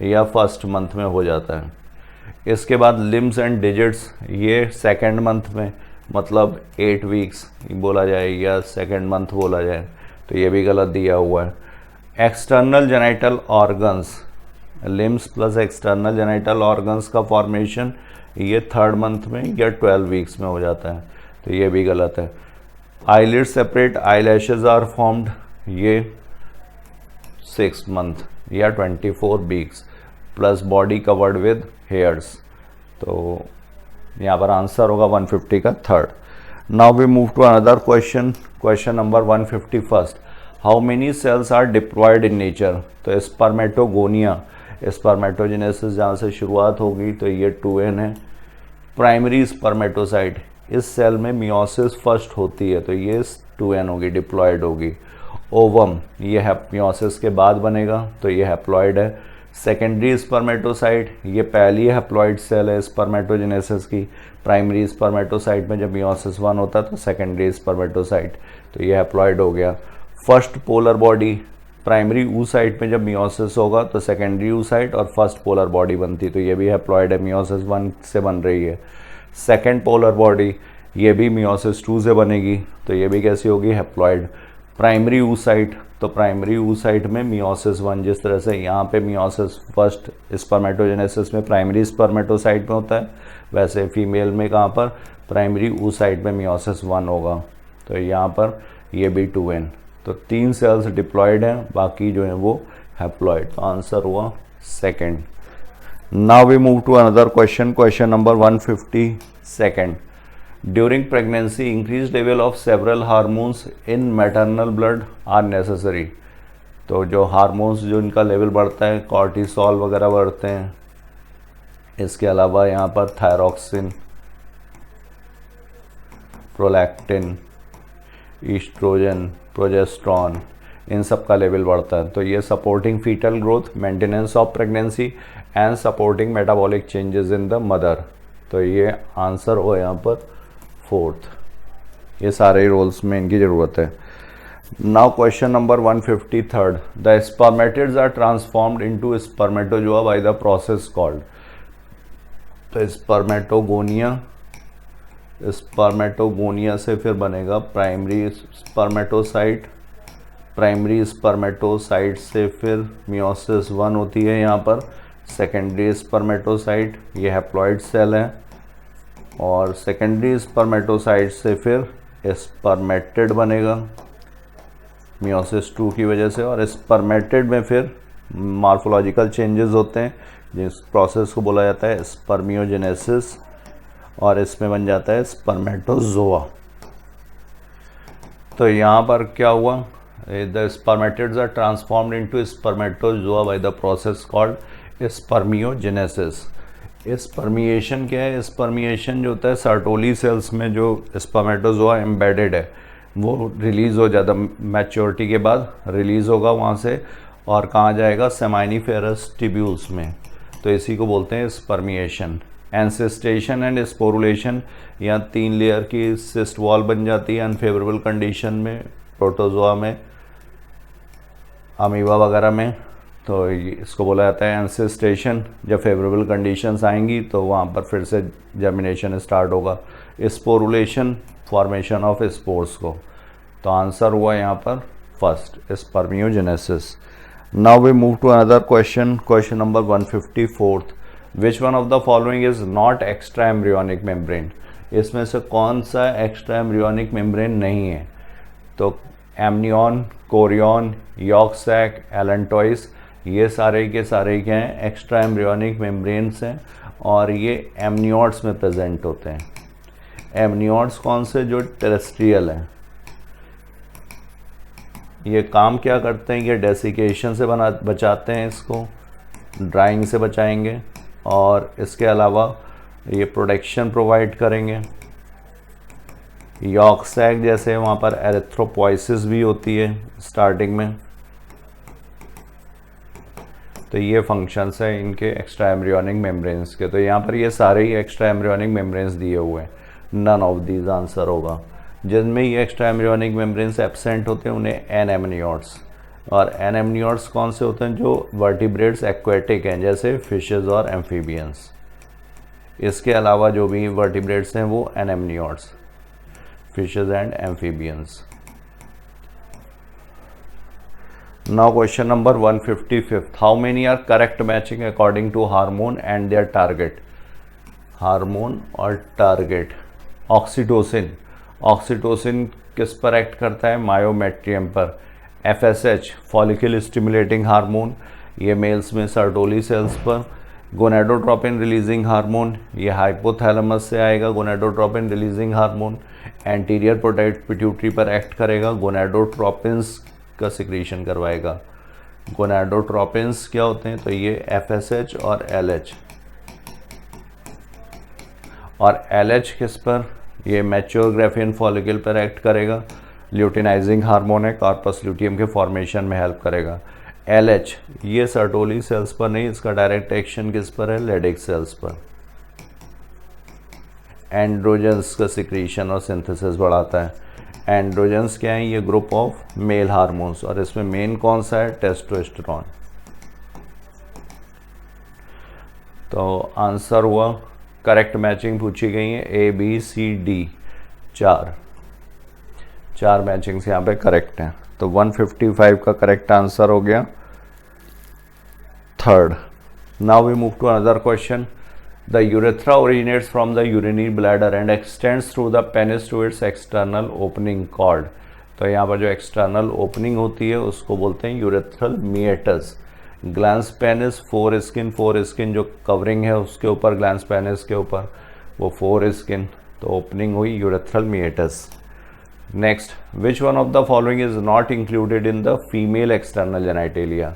या 1st मंथ में हो जाता है। इसके बाद लिम्स एंड डिजिट्स ये 2nd मंथ में, मतलब 8 वीक्स बोला जाए या 2nd मंथ बोला जाए, तो ये भी गलत दिया हुआ है। External genital organs, limbs plus external genital organs का फॉर्मेशन ये 3rd मंथ में या 12 वीक्स में हो जाता है, तो ये भी गलत है। Eyelid separate eyelashes are formed, ये 6th मंथ या 24 weeks plus body covered with hairs, तो यहाँ पर आंसर होगा 150 का 3rd। Now we move to another question, question number 151। How many cells are diploid in nature? तो स्पर्मेटोगोनिया, स्पर्मेटोजेनेसिस जहाँ से शुरुआत होगी तो ये 2n है। प्राइमरी स्पर्मेटोसाइट, इस सेल में मियोसिस फर्स्ट होती है तो ये 2n होगी, डिप्लॉयड होगी। ओवम, ये मियोसिस के बाद बनेगा तो ये हैप्लॉयड है। सेकेंडरी स्पर्मेटोसाइट, ये पहली हैप्लॉयड सेल है स्पर्मेटोजेनेसिस की। प्राइमरी स्पर्मेटोसाइट में जब मियोसिस 1 होता है तो सेकेंडरी स्पर्मेटोसाइट, तो ये हैप्लॉयड हो गया। First polar body, primary oocyte में जब मियोसिस होगा तो सेकेंडरी oocyte और फर्स्ट पोलर बॉडी बनती, तो ये भी हैप्लॉयड है, मियोसिस 1 से बन रही है। सेकेंड पोलर बॉडी, ये भी मियोसिस 2 से बनेगी, तो ये भी कैसी होगी? हैप्लॉयड। प्राइमरी oocyte, तो प्राइमरी oocyte में मियोसिस 1, जिस तरह से यहाँ पे मियोसिस फर्स्ट स्पर्मेटोजेनेसिस में प्राइमरी स्पर्मेटोसाइट में होता है, वैसे फीमेल में कहाँ पर? प्राइमरी oocyte में मियोसिस 1 होगा, तो यहाँ पर ये भी 2n। तो 3 सेल्स डिप्लॉयड हैं, बाकी जो है वो हैप्लॉयड, तो आंसर हुआ 2nd। Now we move to another question, question number 152। During pregnancy increase level of several hormones in maternal blood are necessary. तो जो हार्मोन्स जो इनका लेवल बढ़ता है, कॉर्टिसोल वगैरह बढ़ते हैं, इसके अलावा यहाँ पर थायरॉक्सिन, प्रोलैक्टिन, ईस्ट्रोजन, प्रोजेस्ट्रॉन, इन सब का लेवल बढ़ता है, तो ये supporting foetal growth, maintenance of pregnancy and supporting metabolic changes in the mother, तो ये आंसर हो यहाँ पर 4th। ये सारे रोल्स में इनकी ज़रूरत है। नाउ question number 153। The spermatids are transformed into spermatozoa by the process called. तो स्पर्मेटोगोनिया से फिर बनेगा प्राइमरी स्पर्मेटोसाइट, प्राइमरी स्पर्मेटोसाइट से फिर मियोसिस 1 होती है यहाँ पर। सेकेंडरी स्पर्मेटोसाइट, ये हैप्लॉयड सेल है, और सेकेंडरी स्पर्मेटोसाइट से फिर स्पर्मेटिड बनेगा मियोसिस 2 की वजह से, और स्पर्मेटिड में फिर मॉर्फोलॉजिकल चेंजेस होते हैं, जिस प्रोसेस को बोला जाता है स्पर्मियोजेनेसिस, और इसमें बन जाता है स्पर्मेटोजोआ। तो यहाँ पर क्या हुआ? the spermatids are transformed into spermatozoa by the process called spermiogenesis. Spermiation क्या है? स्पर्मिएशन जो होता है सर्टोली सेल्स में जो स्पर्मेटोजोआ एम्बेडेड है वो रिलीज़ हो जाता, मैच्योरिटी के बाद रिलीज़ होगा वहाँ से, और कहाँ जाएगा? सेमाइनिफेरस ट्यूब्यूल्स में। तो इसी को बोलते हैं स्पर्मिएशन। एंसेस्टेशन एंड स्पोरुलेशन, यहाँ 3 लेयर की सिस्ट वॉल बन जाती है अनफेवरेबल कंडीशन में, प्रोटोजोआ में, अमीबा वगैरह में। तो इसको बोला जाता है एंसेस्टेशन। जब फेवरेबल कंडीशंस आएंगी तो वहाँ पर फिर से जर्मिनेशन स्टार्ट होगा। स्पोरुलेशन, फॉर्मेशन ऑफ स्पोर्स को। तो आंसर हुआ यहाँ पर first, spermiogenesis. Now we move to another question, question number 154। Which one of the following is not extra embryonic membrane? इसमें से कौन सा एक्स्ट्रा एम्ब्रियोनिक मेम्ब्रेन नहीं है? तो amnion, chorion, yolk sac, allantois, ये सारे के सारे क्या हैं? एक्स्ट्रा एम्ब्रियोनिक मेम्ब्रेन्स हैं और ये एमनियोट्स में प्रेजेंट होते हैं। एमनियोट्स कौन से? जो टेरेस्ट्रियल हैं। ये काम क्या करते हैं? ये डेसिकेशन से बचाते हैं, इसको ड्राइंग से बचाएंगे, और इसके अलावा ये प्रोटेक्शन प्रोवाइड करेंगे। यॉर्क सैक जैसे वहाँ पर एरिथ्रोपोइसिस भी होती है स्टार्टिंग में। तो ये फंक्शंस हैं इनके एक्स्ट्रा एम्ब्रियोनिक मेम्ब्रेन्स के। तो यहाँ पर ये सारे ही एक्स्ट्रा एम्ब्रियोनिक मेम्ब्रेन्स दिए हुए हैं, नन ऑफ दीज आंसर होगा। जिनमें ये एक्स्ट्रा एम्ब्रियोनिक मेम्ब्रेन्स एब्सेंट होते हैं उन्हें एनेमनियोट्स, और एनेमनियोट्स कौन से होते हैं? जो वर्टिब्रेट्स एक्वेटिक हैं, जैसे फिशेज और एम्फीबियंस। इसके अलावा जो भी वर्टिब्रेट्स हैं वो anamniotes, fishes and amphibians. Now question number 155. How many are correct matching according to hormone and their target? Hormone और टारगेट। ऑक्सीटोसिन, ऑक्सीटोसिन किस पर एक्ट करता है? मायोमेट्रियम पर। FSH, फॉलिकल स्टिमुलेटिंग हार्मोन, ये मेल्स में सर्टोली सेल्स पर। Gonadotropin releasing hormone, ये हाइपोथैलेमस से आएगा gonadotropin releasing hormone. Anterior pituitary पर एक्ट करेगा, गोनेडोट्रोपिन्स का सिक्रीशन करवाएगा। गोनेडोट्रोपिन्स क्या होते हैं? तो ये FSH और LH। और LH किस पर? ये मैच्योर ग्राफियन फॉलिकल पर एक्ट करेगा, ल्यूटिनाइजिंग हार्मोन है, कार्पस ल्यूटियम के फॉर्मेशन में हेल्प करेगा। LH ये सर्टोली सेल्स पर नहीं, इसका डायरेक्ट एक्शन किस पर है? लेडिक सेल्स पर। एंड्रोजन्स का सिक्रीशन और सिंथेसिस बढ़ाता है। एंड्रोजन्स क्या है? ये ग्रुप ऑफ मेल हार्मोन्स, और इसमें मेन कौन सा है? टेस्टोस्टेरोन। तो आंसर हुआ, करेक्ट मैचिंग पूछी गई है ABCD, चार मैचिंग्स यहाँ पे करेक्ट हैं। तो 155 का करेक्ट आंसर हो गया third. Now we move to another question. The urethra originates from the urinary bladder and extends through the penis to its external opening cord. तो यहाँ पर जो एक्सटर्नल ओपनिंग होती है उसको बोलते हैं urethral meatus. Glans penis, foreskin जो कवरिंग है उसके ऊपर, ग्लैंस पेनिस के ऊपर वो फोर स्किन, तो ओपनिंग हुई urethral meatus. Next, which one of the following is not included in the female external genitalia?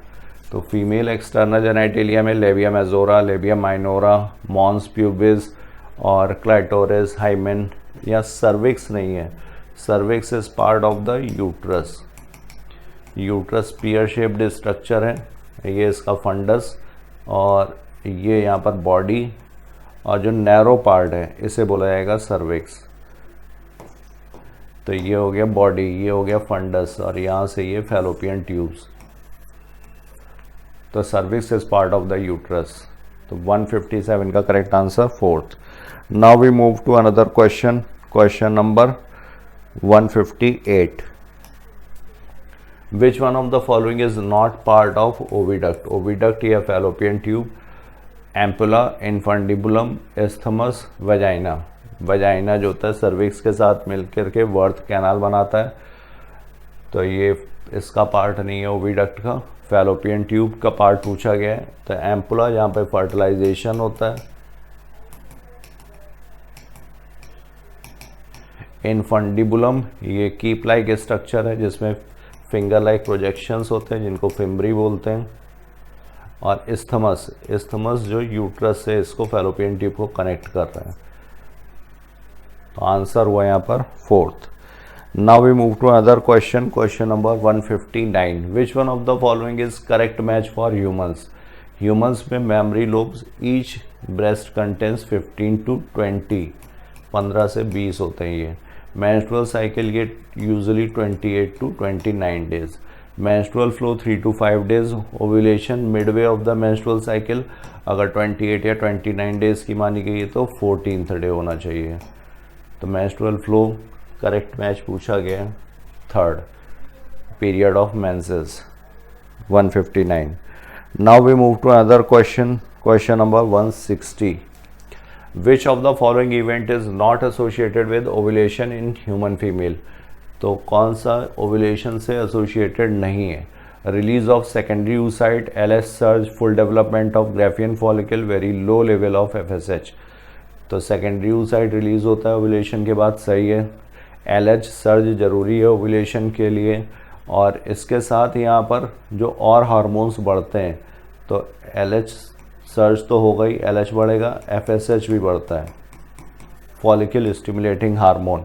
तो फीमेल एक्सटर्नल जेनाइटेलिया में labia majora, labia minora, mons pubis और क्लाइटोरिस, हाइमेन या cervix नहीं है। Cervix is part of the uterus. Uterus pear shaped structure है, ये इसका funds, और ये यहाँ पर बॉडी, और जो नैरो पार्ट है इसे बोला जाएगा सर्विक्स। तो ये हो गया बॉडी, ये हो गया फंडस, और यहाँ से ये फैलोपियन ट्यूब्स। तो cervix is part of the uterus. तो 157 का correct answer fourth. Now we move to another question, question number 158। Which one of the following is not part of oviduct? Oviduct या fallopian tube, ampulla, infundibulum, isthmus, vagina. Vagina जो होता है cervix के साथ मिलकर के वर्थ कैनाल बनाता है, तो ये इसका पार्ट नहीं है ओविडक्ट का। फैलोपियन ट्यूब का पार्ट पूछा गया है, तो एम्पुला जहाँ पे फर्टिलाइजेशन होता है, इन्फंडिबुलम ये कीप लाइक स्ट्रक्चर है जिसमें फिंगर लाइक प्रोजेक्शंस होते हैं जिनको फिम्बरी बोलते हैं, और इस्थमस जो यूट्रस से इसको फैलोपियन ट्यूब को कनेक्ट कर रहे हैं। तो आंसर हुआ यहाँ पर 4th। Now we move to another question, question number 159। Which one of the following is correct match for humans? Humans में mammary lobes each breast contains 15 to 20, 15 से 20 होते हैं ये। मेंस्ट्रुअल साइकिल ये usually 28 to 29 days. Menstrual flow 3 to 5 days. Ovulation midway of the menstrual cycle अगर 28 या 29 days की मानी गई है तो 14th डे होना चाहिए। तो मेंस्ट्रुअल फ्लो करेक्ट मैच पूछा गया है। 3rd period of menses 159। Now we move to another question, question number 160। Which of the following event is not associated with ovulation in human female? तो कौन सा ovulation से एसोसिएटेड नहीं है? Release of secondary oocyte, LH surge, full development of Graafian follicle, very low level of FSH। तो secondary oocyte release होता है ovulation के बाद, सही है। LH सर्ज जरूरी है ओव्यूलेशन के लिए, और इसके साथ यहाँ पर जो और हार्मोन्स बढ़ते हैं, तो LH सर्ज तो हो गई, LH बढ़ेगा, FSH भी बढ़ता है, फॉलिकल स्टिमुलेटिंग हार्मोन,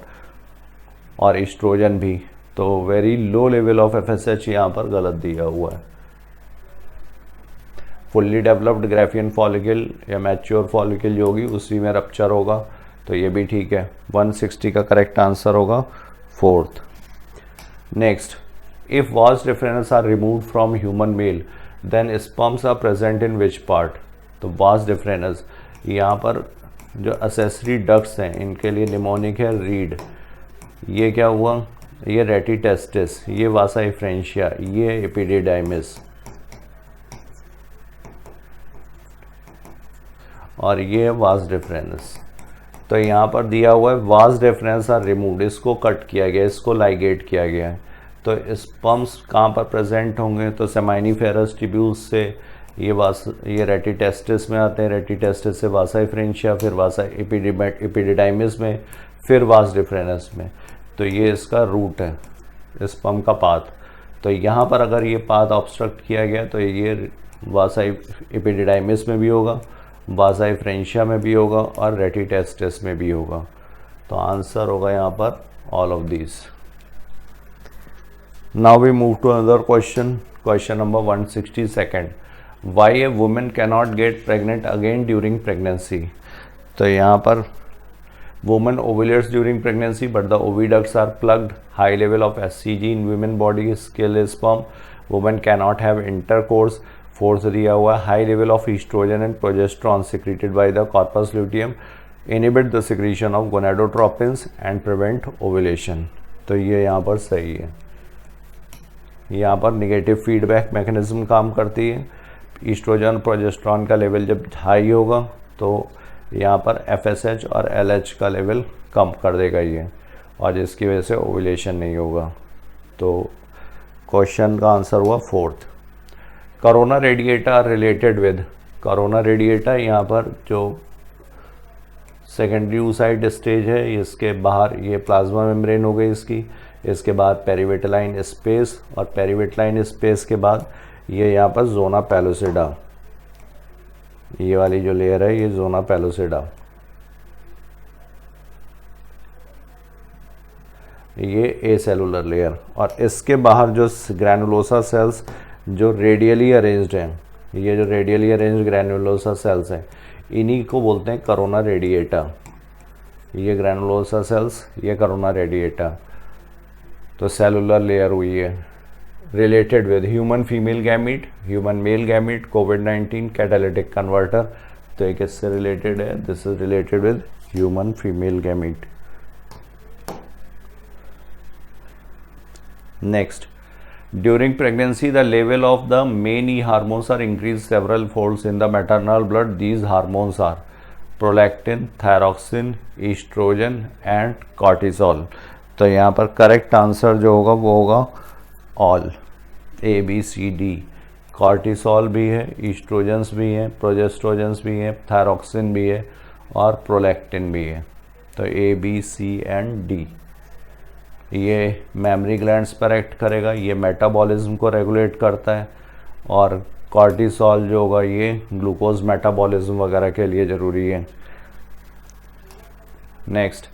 और एस्ट्रोजन भी। तो very low level of FSH यहाँ पर गलत दिया हुआ है। फुल्ली डेवलप्ड ग्राफियन फॉलिकल या मैच्योर फॉलिकल जो होगी उसी में रप्चर होगा, तो ये भी ठीक है। 160 का करेक्ट आंसर होगा 4th। Next, if vas deferens are removed from human male then sperms are present in which part? तो वास डिफरेंस यहाँ पर जो असेसरी डक्ट्स हैं इनके लिए निमोनिक है रीड, ये क्या हुआ, ये रेटिटेस्टिस, ये वासा एफ्रेंशिया, ये एपिडिडाइमिस, और ये वास डिफरेंस। तो यहाँ पर दिया हुआ है वास डिफरेंस आर रिमूव्ड, इसको कट किया गया, इसको लाइगेट किया गया है। तो स्पर्म्स कहाँ पर प्रेजेंट होंगे? तो सेमाइनिफेरस ट्यूब्यूल्स से ये रेटिटेस्टिस में आते हैं, रेटिटेस्टिस से वासा एफ्रेंशिया, फिर वासा एपिडिडाइमिस में, फिर वास डिफरेंस में। तो ये इसका रूट है स्पर्म का पाथ। तो यहाँ पर अगर ये पाथ ऑब्स्ट्रक्ट किया गया तो ये वासा एपिडिडाइमिस में भी होगा, वासा एफ्रेंशिया में भी होगा, और रेटिटेस्टिस में भी होगा। तो आंसर होगा यहाँ पर all of these. Now we move to another question, question number 162। Why a women cannot get pregnant again during pregnancy? तो यहाँ पर women ovulates during pregnancy but the oviducts are plugged, high level of HCG in women body kill sperm, women cannot have intercourse. 4th दिया हुआ high level of estrogen and progesterone secreted by the corpus luteum inhibit the secretion of gonadotropins and prevent ovulation. तो ये यहाँ पर सही है। यहाँ पर निगेटिव फीडबैक मैकेनिज्म काम करती है। ईस्ट्रोजन प्रोजेस्टेरॉन का लेवल जब हाई होगा तो यहाँ पर FSH और LH का लेवल कम कर देगा ये, और जिसकी वजह से ओव्यूलेशन नहीं होगा। तो क्वेश्चन का आंसर हुआ 4th। Corona radiata related with? Corona radiata यहाँ पर जो सेकेंडरी oocyte स्टेज है, इसके बाहर ये प्लाज्मा मेम्ब्रेन हो गई इसकी, इसके बाद पेरिविटलाइन स्पेस, और पेरिविटलाइन स्पेस के बाद ये यहाँ पर जोना पैलोसिडा, ये वाली जो लेयर है ये जोना पैलोसिडा, ये ए सेलुलर लेयर, और इसके बाहर जो ग्रैनुलोसा सेल्स जो रेडियली अरेंज्ड हैं, ये जो रेडियली अरेंज्ड ग्रैनुलोसा सेल्स हैं इन्हीं को बोलते हैं कोरोना रेडिएटा। ये ग्रैनुलोसा सेल्स, ये कोरोना रेडिएटा। तो सेलुलर लेयर हुई है। Related with human female gamete, human male gamete, covid catalytic converter. तो ये किससे रिलेटेड है? This is related with human female gamete. Next, during pregnancy the level of the main E hormones are increased several folds in the maternal blood. These hormones are prolactin, thyroxine, estrogen and cortisol. तो यहाँ पर correct answer जो होगा वो होगा all, ABCD। Cortisol भी है, ईस्ट्रोजन्स भी हैं, प्रोजेस्ट्रोजन्स भी हैं, थायरॉक्सिन भी है और प्रोलैक्टिन भी है। तो A, B, C and D। ये मेमोरी ग्लैंड्स पर एक्ट करेगा, ये मेटाबॉलिज्म को रेगुलेट करता है, और कॉर्टिसोल जो होगा ये ग्लूकोज मेटाबॉलिज्म वगैरह के लिए ज़रूरी है। Next,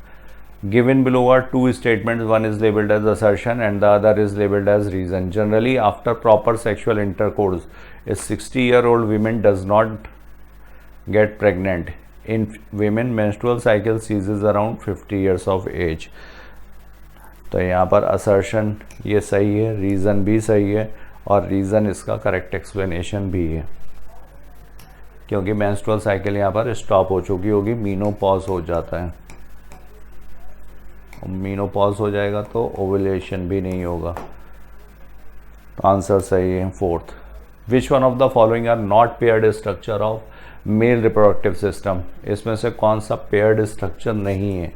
given below are two statements, one is labeled as assertion and the other is labeled as reason. Generally after proper sexual intercourse a 60-year-old woman does not get pregnant. In women menstrual cycle ceases around 50 years of age. तो यहाँ पर assertion ये सही है, reason भी सही है, और reason इसका करेक्ट एक्सप्लेनेशन भी है, क्योंकि menstrual cycle यहाँ पर स्टॉप हो चुकी होगी, मीनोपॉज हो जाता है। मीनोपॉज हो जाएगा तो ओवुलेशन भी नहीं होगा। तो आंसर सही है fourth. Which one of the following are not paired structure of male reproductive system? इसमें से कौन सा पेयर्ड स्ट्रक्चर नहीं है?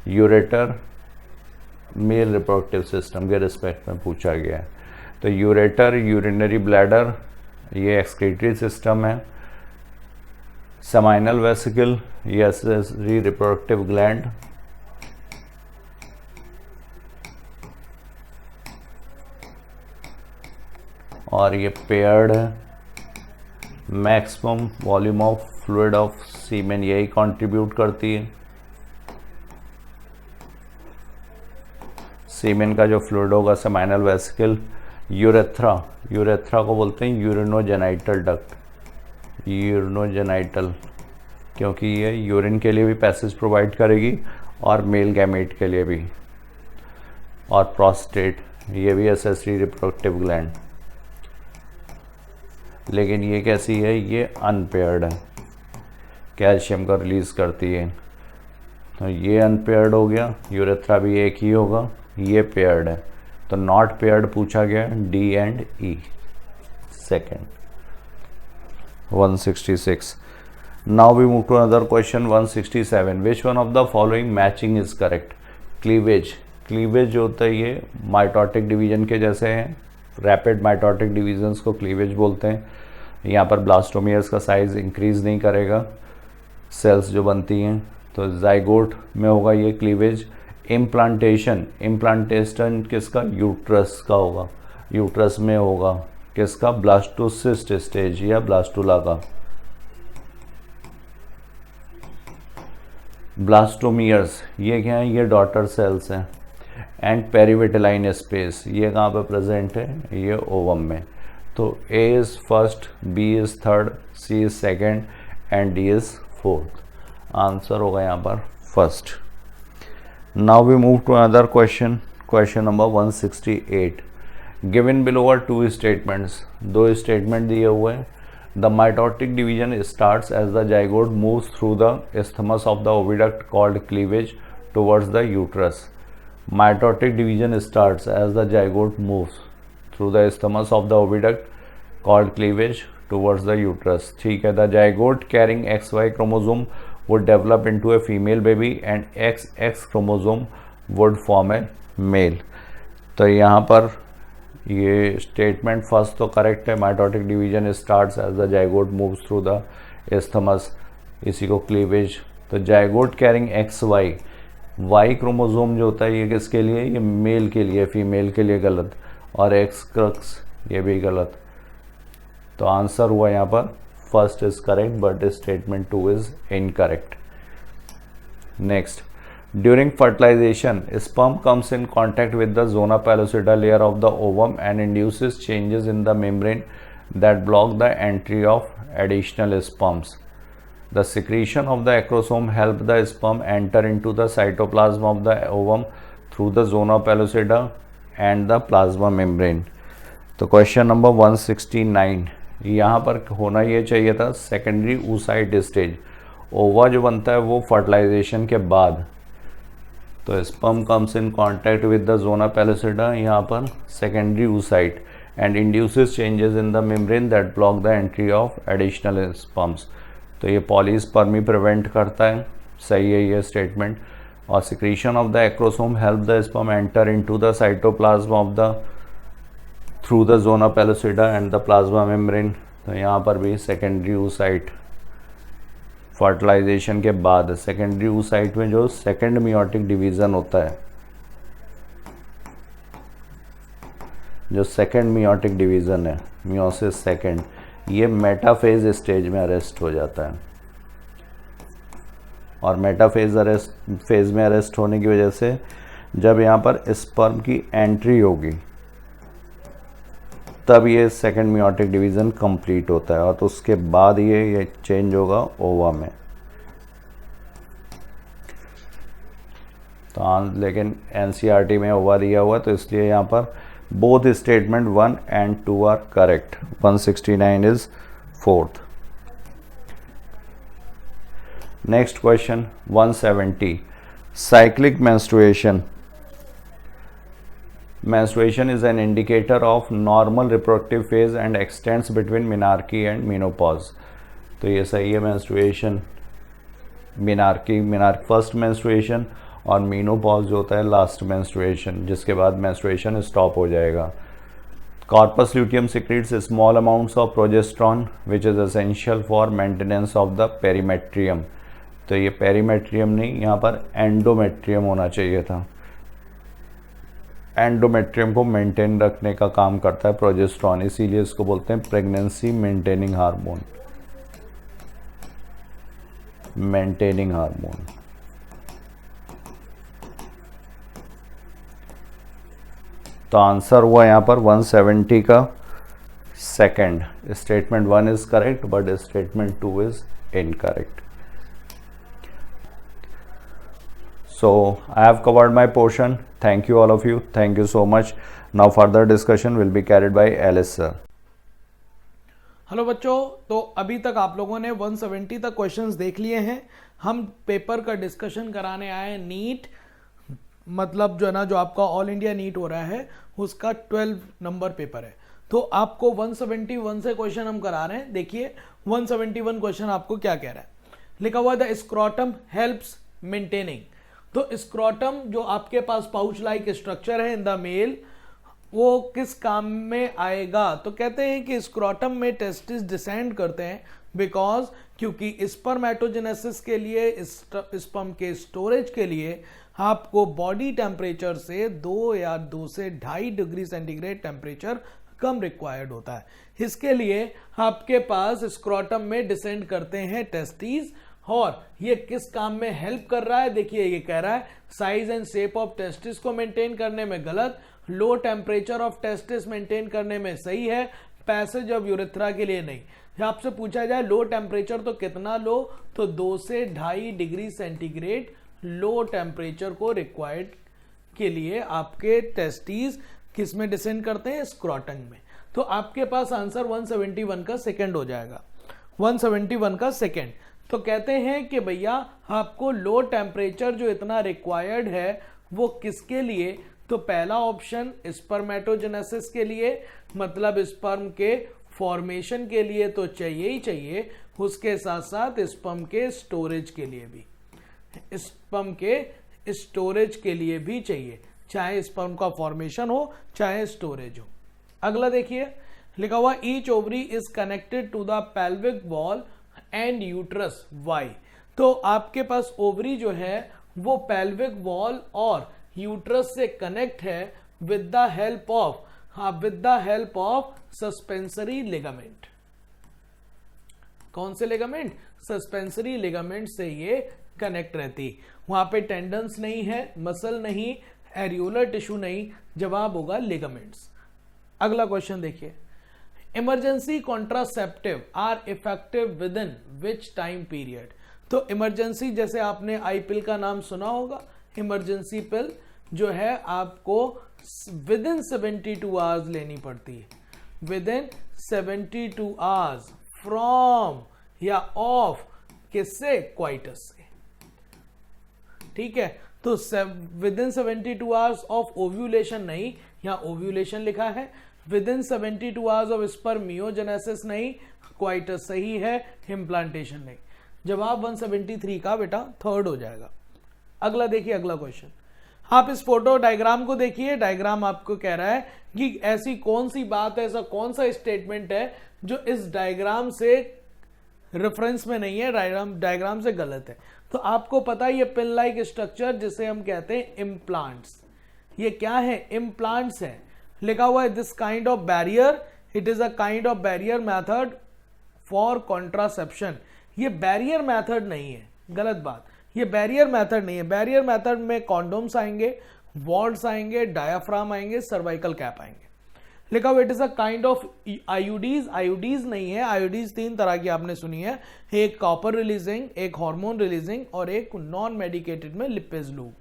यूरेटर मेल रिप्रोडक्टिव सिस्टम के रिस्पेक्ट में पूछा गया है। तो यूरेटर, यूरिनरी ब्लैडर, ये एक्सक्रीटरी सिस्टम है। सेमाइनल वेसिकल, ये एक्सेसरी रिप्रोडक्टिव ग्लैंड, और ये पेयर्ड है। Maximum volume of fluid of semen यही कंट्रीब्यूट करती है। सीमेन का जो फ्लूइड होगा सेमाइनल वेसिकल। यूरेथ्रा, यूरेथ्रा को बोलते हैं यूरिनोजेनाइटल डक्ट, यूरिनोजेनाइटल, क्योंकि ये यूरिन के लिए भी पैसेज प्रोवाइड करेगी और मेल गैमेट के लिए भी। और प्रोस्टेट, ये भी एक्सेसरी रिप्रोडक्टिव ग्लैंड, लेकिन ये कैसी है? ये अनपेयर्ड है, कैल्शियम का रिलीज करती है। तो ये अनपेयर्ड हो गया। यूरेथ्रा भी एक ही होगा, ये पेयर्ड है। तो नॉट पेयर्ड पूछा गया, D and E. Second 166। Now we move to another question 167। Which one of the following matching is correct? Cleavage, cleavage जो होता है ये माइटोटिक डिवीजन के जैसे हैं। रैपिड माइटोटिक डिवीजन्स को क्लीवेज बोलते हैं। यहाँ पर ब्लास्टोमियर्स का साइज इंक्रीज नहीं करेगा, सेल्स जो बनती हैं। तो जाइगोट में होगा ये क्लीवेज। इम्प्लांटेशन, इम्प्लांटेशन किसका? यूट्रस का होगा, यूट्रस में होगा किसका? ब्लास्टोसिस्ट स्टेज या ब्लास्टुला का। ब्लास्टोमियर्स ये क्या है? ये डॉटर सेल्स हैं। एंड पेरिविटेलाइन स्पेस ये कहाँ पे प्रेजेंट है? ये ओवम में। तो A is first, B is third, C is second and D is fourth. Answer होगा यहाँ पर first. Now we move to another question, question number 168। Given below are to statements, दो स्टेटमेंट दिए हुए हैं। The mitotic division starts as the zygote moves through the isthmus of the oviduct called cleavage towards the uterus. Mitotic division starts as the zygote moves through the isthmus of the oviduct called cleavage towards the uterus. ठीक है। The zygote carrying XY chromosome would develop into a female baby and XX chromosome would form a male. तो यहाँ पर ये statement first तो correct है। Mitotic division starts as the zygote moves through the isthmus, इसी को cleavage. तो zygote carrying XY, Y chromosome जो होता है ये किसके लिए? ये मेल के लिए, फीमेल के लिए गलत। और एक्स क्रक्स ये भी गलत। तो आंसर हुआ यहाँ पर first is correct but statement 2 is incorrect. Next, during fertilisation sperm comes in contact with the zona pellucida layer of the ovum and induces changes in the membrane that block the entry of additional sperms. The secretion of the acrosome help the sperm enter into the cytoplasm of the ovum through the zona pellucida and the plasma membrane. तो question number 169, यहाँ पर होना ये चाहिए था secondary oocyte stage. ओवा जो बनता है वो फर्टिलाइजेशन के बाद। तो sperm comes in contact with the zona pellucida, यहाँ पर secondary oocyte and induces changes in the membrane that block the entry of additional sperms. तो ये पॉलीस्पर्मी प्रिवेंट करता है, सही है ये स्टेटमेंट। और secretion of the acrosome help the sperm enter into the cytoplasm of the through the zona pellucida and the plasma membrane. तो यहाँ पर भी सेकेंडरी oocyte फर्टिलाइजेशन के बाद, सेकेंडरी oocyte में जो सेकेंड मियोटिक डिवीज़न होता है जो सेकेंड मियोटिक डिवीज़न है, मियोसिस सेकेंड, ये मेटाफेज स्टेज में अरेस्ट हो जाता है। और मेटाफेज फेज में अरेस्ट होने की वजह से जब यहाँ पर स्पर्म की एंट्री होगी तब ये सेकेंड मियोटिक डिवीज़न कंप्लीट होता है, और तो उसके बाद ये चेंज होगा ओवा में। तो लेकिन एनसीईआरटी में ओवा दिया हुआ है, तो इसलिए यहाँ पर both statement 1 and 2 are correct. 169 is fourth. Next question 170, cyclic menstruation. Menstruation is an indicator of normal reproductive phase and extends between menarche and menopause. तो ये सही है। menstruation, menarche फर्स्ट menstruation और menopause जो होता है लास्ट menstruation, जिसके बाद menstruation स्टॉप हो जाएगा। Corpus luteum secretes small amounts of progesterone which is essential for maintenance of the perimetrium. तो ये पेरीमेट्रियम नहीं, यहाँ पर एंडोमेट्रियम होना चाहिए था। एंडोमेट्रियम को मेंटेन रखने का काम करता है प्रोजेस्टेरॉन, इसीलिए इसको बोलते हैं pregnancy maintaining hormone. Maintaining hormone. तो आंसर हुआ यहाँ पर 170 का second. Statement 1 is correct but statement 2 is incorrect. So I have covered my portion. Thank you all of you. Thank you so much. Now further discussion will be carried by Alice sir. Hello बच्चों, तो अभी तक आप लोगों ने 170 तक questions देख लिए हैं। हम पेपर का डिस्कशन कराने आए हैं नीट, मतलब जो है ना, जो आपका ऑल इंडिया नीट हो रहा है उसका 12 नंबर पेपर है। तो आपको 171 से क्वेश्चन हम करा रहे हैं। देखिए 171 क्वेश्चन आपको क्या कह रहा है। लिखा हुआ द स्क्रोटम हेल्प्स मेंटेनिंग। तो स्क्रोटम जो आपके पास पाउच लाइक स्ट्रक्चर है इन द मेल, वो किस काम में आएगा? तो कहते हैं कि स्क्रोटम में टेस्टिस डिसेंड करते हैं बिकॉज, क्योंकि स्पर्मेटोजेनेसिस के लिए, स्पर्म के स्टोरेज के लिए आपको बॉडी टेम्परेचर से 2 या 2 से 2.5 डिग्री सेंटीग्रेड टेम्परेचर कम रिक्वायर्ड होता है। इसके लिए आपके पास स्क्रोटम में डिसेंड करते हैं टेस्टिस। और ये किस काम में हेल्प कर रहा है? देखिए ये कह रहा है size and shape of testis को मेंटेन करने में गलत, low temperature of testis maintain करने में सही है, पैसेज ऑफ यूरेथ्रा के लिए नहीं। आपसे पूछा जाए लो टेम्परेचर तो कितना लो, तो 2 से 2.5 डिग्री सेंटीग्रेड लो टेम्परेचर को रिक्वायर्ड के लिए आपके टेस्टिस किस में डिसेंड करते हैं? स्क्रोटम में। तो आपके पास आंसर 171 का सेकंड हो जाएगा। 171 का सेकंड। तो कहते हैं कि भैया आपको लो टेम्परेचर जो इतना रिक्वायर्ड है वो किसके लिए? तो पहला ऑप्शन स्पर्मेटोजेनेसिस के लिए, मतलब स्पर्म के फॉर्मेशन के लिए तो चाहिए ही चाहिए, उसके साथ साथ स्पर्म के स्टोरेज के लिए भी, स्पर्म के स्टोरेज के लिए भी चाहिए, चाहे स्पर्म का फॉर्मेशन हो चाहे स्टोरेज हो। अगला देखिए लिखा हुआ each ovary is connected to the pelvic wall and uterus. Why? तो आपके पास ओवरी जो है वो पेल्विक वॉल और यूट्रस से कनेक्ट है with the help of suspensory ligament. कौन से लिगामेंट? सस्पेंसरी लिगामेंट से ये कनेक्ट रहती। वहां पे टेंडन्स नहीं है, मसल नहीं, एरियोलर टिश्यू नहीं, जवाब होगा लिगामेंट्स। अगला क्वेश्चन देखिए, emergency contraceptive are effective within which time period? तो इमरजेंसी, जैसे आपने आई पिल का नाम सुना होगा, इमरजेंसी पिल जो है आपको विद इन 72 आवर्स लेनी पड़ती है। विद इन 72 आवर्स फ्रॉम या ऑफ किससे? क्वाइटस से। ठीक है, तो with in 72 hours of ovulation नहीं, यहां ओव्यूलेशन लिखा है। With in 72 hours of spermiogenesis नहीं, क्वाइटस सही है, इम्प्लांटेशन नहीं। जवाब 173 का बेटा थर्ड हो जाएगा। अगला देखिए, अगला क्वेश्चन, आप इस फोटो डायग्राम को देखिए। डायग्राम आपको कह रहा है कि ऐसी कौन सी बात है, ऐसा कौन सा स्टेटमेंट है जो इस डायग्राम से रेफरेंस में नहीं है, डायग्राम से गलत है। तो आपको पता है ये पिन लाइक स्ट्रक्चर जिसे हम कहते हैं इम्प्लांट्स, ये क्या है? इम्प्लांट्स है। लिखा हुआ है this kind of barrier, it is a kind of barrier method for contraception. ये बैरियर मेथड नहीं है, गलत बात, ये बैरियर मेथड नहीं है। बैरियर मेथड में कॉन्डोम्स आएंगे, वॉर्ड्स आएंगे, डायाफ्राम आएंगे, सर्वाइकल कैप आएंगे। लिखा हुआ it is a kind of IUDs, IUDs नहीं है, आईयूडीज 3 तरह की आपने सुनी है, एक कॉपर रिलीजिंग, एक हार्मोन रिलीजिंग और एक नॉन मेडिकेटेड में lipase loop.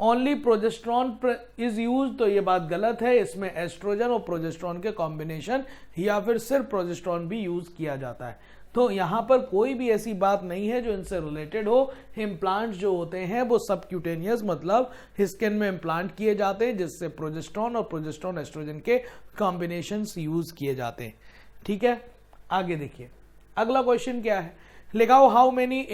Only progesterone is use, तो ये बात गलत है, इसमें एस्ट्रोजन और प्रोजेस्ट्रॉन के कॉम्बिनेशन या फिर सिर्फ प्रोजेस्ट्रॉन भी यूज किया जाता है। तो यहां पर कोई भी ऐसी बात नहीं है जो इनसे रिलेटेड हो। इम्प्लांट्स जो होते हैं वो सबक्यूटेनियस मतलब स्किन में इम्प्लांट किए जाते हैं, जिससे प्रोजेस्ट्रॉन और प्रोजेस्ट्रॉन एस्ट्रोजन के कॉम्बिनेशंस यूज किए जाते हैं। ठीक है, आगे देखिए अगला क्वेश्चन क्या है। लिखा हो how many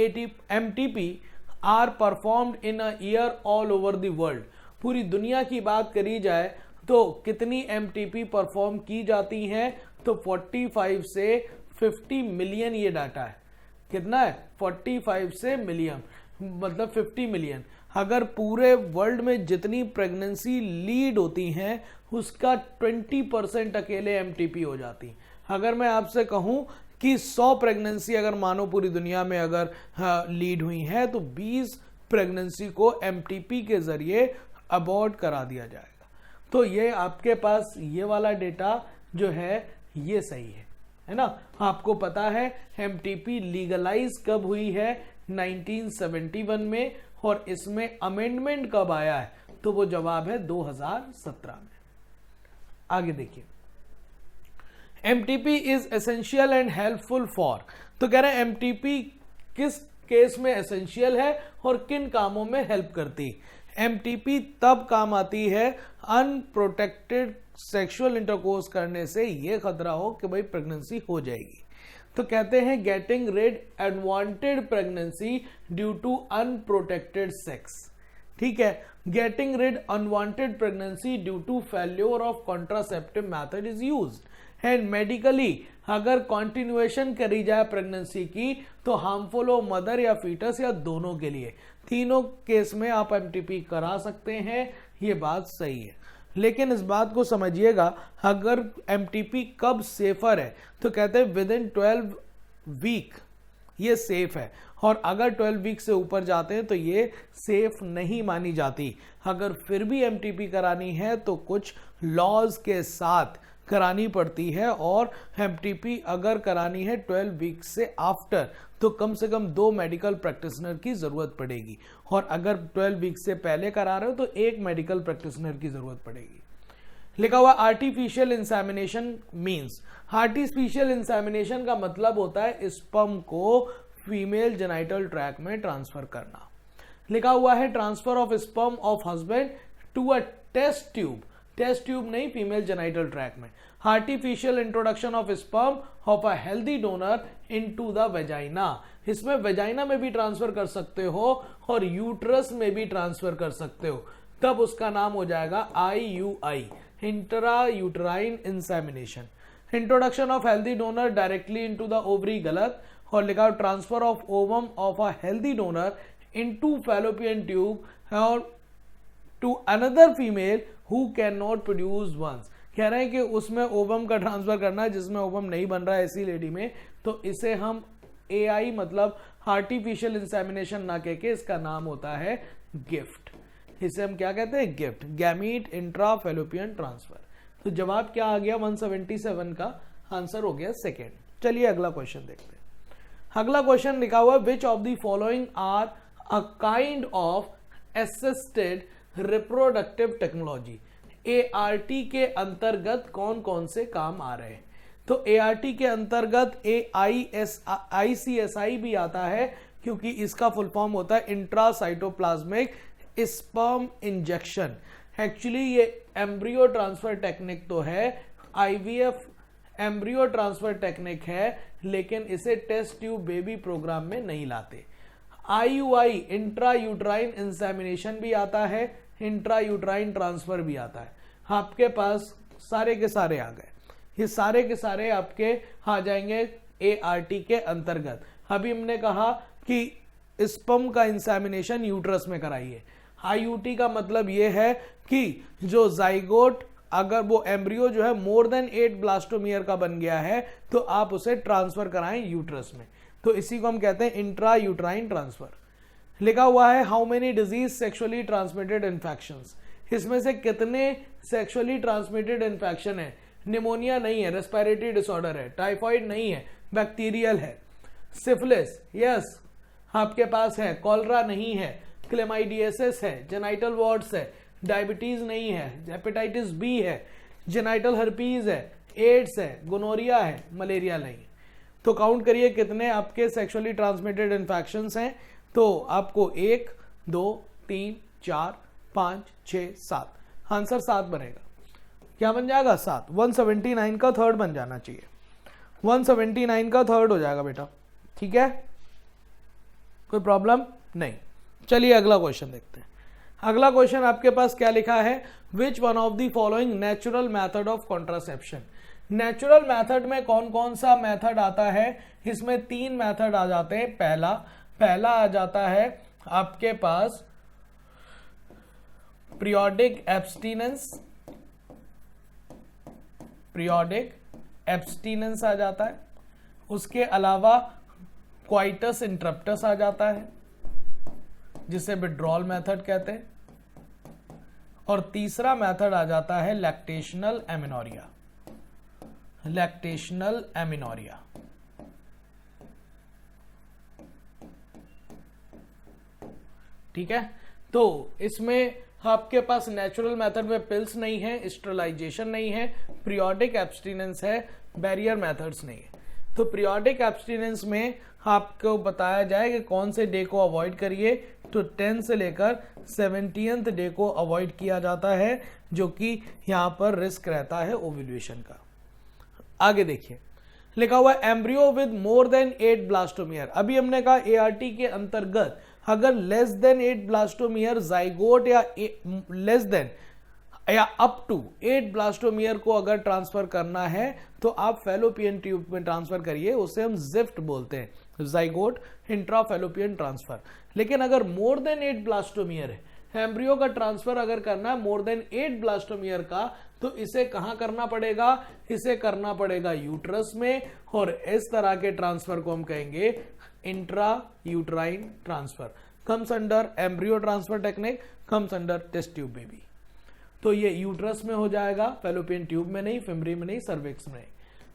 MTP are performed in a year all over the world. पूरी दुनिया की बात करी जाए तो कितनी एमटीपी परफॉर्म की जाती हैं, तो 45 से 50 मिलियन ये डाटा है। कितना है? 45 से मिलियन, मतलब 50 मिलियन। अगर पूरे वर्ल्ड में जितनी प्रेगनेंसी लीड होती हैं उसका 20% अकेले एमटीपी हो जाती। अगर मैं आपसे कहूं कि 100 प्रेगनेंसी अगर मानो पूरी दुनिया में अगर लीड हुई है तो 20 प्रेगनेंसी को एमटीपी के जरिए अबॉर्ट करा दिया जाएगा। तो ये आपके पास ये वाला डेटा जो है ये सही है ना। आपको पता है एमटीपी लीगलाइज कब हुई है? 1971 में, और इसमें अमेंडमेंट कब आया है? तो वो जवाब है 2017 में। आगे देखिए, MTP is essential and helpful for, तो कह रहे हैं एमटीपी किस केस में एसेंशियल है और किन कामों में हेल्प करती है। एमटीपी तब काम आती है अनप्रोटेक्टेड सेक्सुअल इंटरकोर्स करने से ये खतरा हो कि भाई प्रेगनेंसी हो जाएगी। तो कहते हैं getting rid unwanted pregnancy due to unprotected sex. ठीक है, getting rid unwanted pregnancy due to failure of contraceptive method is used. And medically अगर कॉन्टिन्यूएशन करी जाए प्रेगनेंसी की तो हार्मफुल हो मदर या फीटस या दोनों के लिए, तीनों केस में आप एमटीपी करा सकते हैं। ये बात सही है, लेकिन इस बात को समझिएगा अगर एमटीपी कब सेफर है तो कहते हैं विद इन 12 वीक ये सेफ है, और अगर 12 वीक से ऊपर जाते हैं तो ये सेफ नहीं मानी जाती। अगर फिर भी एमटीपी करानी है तो कुछ लॉज के साथ करानी पड़ती है, और एमटीपी अगर करानी है 12 वीक से आफ्टर तो कम से कम 2 मेडिकल प्रैक्टिशनर की जरूरत पड़ेगी, और अगर 12 वीक से पहले करा रहे हो तो 1 मेडिकल प्रैक्टिशनर की जरूरत पड़ेगी। लिखा हुआ artificial insemination means, artificial insemination का मतलब होता है स्पर्म को फीमेल जेनिटल ट्रैक में ट्रांसफर करना। लिखा हुआ है transfer of sperm of husband to a test tube, test tube नहीं, फीमेल जेनिटल ट्रैक में। Artificial introduction of sperm of a healthy donor into the vagina, इसमें वेजाइना में भी ट्रांसफर कर सकते हो और यूट्रस में भी ट्रांसफर कर सकते हो, तब उसका नाम हो जाएगा IUI, intra uterine insemination. Introduction of healthy donor directly into the ovary गलत, और लिखा transfer of ovum of a healthy donor into fallopian tube और to another female who can not produce ones. कह रहे हैं कि उसमें ओवम का ट्रांसफर करना है जिसमें ओवम नहीं बन रहा है ऐसी लेडी में, तो इसे हम AI मतलब आर्टिफिशियल इंसेमिनेशन ना कह के इसका नाम होता है गिफ्ट। इसे हम क्या कहते हैं? Gift, gamete intra fallopian transfer. तो जवाब क्या आ गया? 177 का आंसर हो गया सेकेंड। चलिए अगला क्वेश्चन देखते हैं। अगला क्वेश्चन लिखा हुआ which of the following are a kind of assisted reproductive technology. ART के अंतर्गत कौन कौन से काम आ रहे हैं? तो ART के अंतर्गत ICSI भी आता है, क्योंकि इसका फुल फॉर्म होता है इंट्रासाइटोप्लाज्मिक स्पर्म इंजेक्शन। एक्चुअली ये एम्ब्रियो ट्रांसफर टेक्निक तो है, IVF एम्ब्रियो ट्रांसफर टेक्निक है, लेकिन इसे टेस्ट ट्यूब बेबी प्रोग्राम में नहीं लाते। IUI इंट्रा यूट्राइन इंसेमिनेशन भी आता है, इंट्रा यूट्राइन ट्रांसफर भी आता है। आपके पास सारे के सारे आ गए, ये सारे के सारे आपके आ जाएंगे ART के अंतर्गत। अभी हमने कहा कि स्पर्म का इंसेमिनेशन यूट्रस में कराइए। IUT का मतलब ये है कि जो जाइगोट अगर वो एम्ब्रियो जो है मोर देन 8 ब्लास्टोमियर का बन गया है तो आप उसे ट्रांसफर कराएं यूट्रस में, तो इसी को हम कहते हैं इंट्रा यूट्राइन ट्रांसफर। लिखा हुआ है how many disease sexually transmitted infections, इसमें से कितने सेक्सुअली ट्रांसमिटेड इन्फेक्शन है? निमोनिया नहीं है, रेस्पिरेटरी डिसऑर्डर है, टाइफाइड नहीं है, बैक्टीरियल है, सिफिलिस यस आपके पास है, कॉलरा नहीं है, क्लेमाइडियसिस है, जेनाइटल वार्ड्स है, डायबिटीज नहीं है, हेपेटाइटिस बी है, जेनाइटल हर्पीज है, एड्स है, गोनोरिया है, मलेरिया नहीं। तो काउंट करिए कितने आपके सेक्सुअली ट्रांसमिटेड इन्फेक्शंस हैं। तो आपको 1 2 3 4 5 6 7, आंसर 7 बनेगा। क्या बन जाएगा? 7। 179 का थर्ड बन जाना चाहिए, 179 का थर्ड हो जाएगा बेटा, ठीक है, कोई प्रॉब्लम नहीं। चलिए अगला क्वेश्चन देखते हैं। अगला क्वेश्चन आपके पास क्या लिखा है? विच one of the following natural method of contraception. Natural method में कौन कौन सा मेथड आता है? इसमें 3 मेथड आ जाते हैं। पहला आ जाता है आपके पास पीरियोडिक एब्सटीनेंस आ जाता है। उसके अलावा क्वाइटस इंटरप्टस आ जाता है जिसे विड्रॉल मेथड कहते हैं। और तीसरा मेथड आ जाता है लैक्टेशनल एमिनोरिया। ठीक है, तो इसमें आपके पास नेचुरल मेथड में पिल्स नहीं है, स्टरलाइजेशन नहीं है, पीरियोडिक एब्सटीनेंस है, बैरियर मेथड्स नहीं है। तो पीरियोडिक एब्सटीनेंस में आपको बताया जाए कि कौन से डे को अवॉइड करिए, तो 10 से लेकर 70th डे को अवॉइड किया जाता है, जो कि यहां पर रिस्क रहता है ओव्यूलेशन का। आगे देखिए, लिखा हुआ embryo with more than 8 blastomere. अभी हमने कहा एआरटी के अंतर्गत अगर लेस देन 8 ब्लास्टोमियर जाइगोट या लेस देन या अप टू 8 ब्लास्टोमियर को अगर ट्रांसफर करना है तो आप फैलोपियन ट्यूब में ट्रांसफर करिए, उसे हम जिफ्ट बोलते हैं, जाइगोट इंट्राफैलोपियन ट्रांसफर। लेकिन अगर मोर देन 8 ब्लास्टोमियर है, एम्ब्रियो का ट्रांसफर अगर करना है मोर देन 8 ब्लास्टोमियर का, तो इसे कहां करना पड़ेगा? इसे करना पड़ेगा यूट्रस में, और इस तरह के ट्रांसफर को हम कहेंगे intra uterine transfer. Comes under embryo transfer technique, comes under test tube baby. तो ये यूट्रस में हो जाएगा, फैलोपियन ट्यूब में नहीं, फिमरी में नहीं, सर्विक्स में नहीं।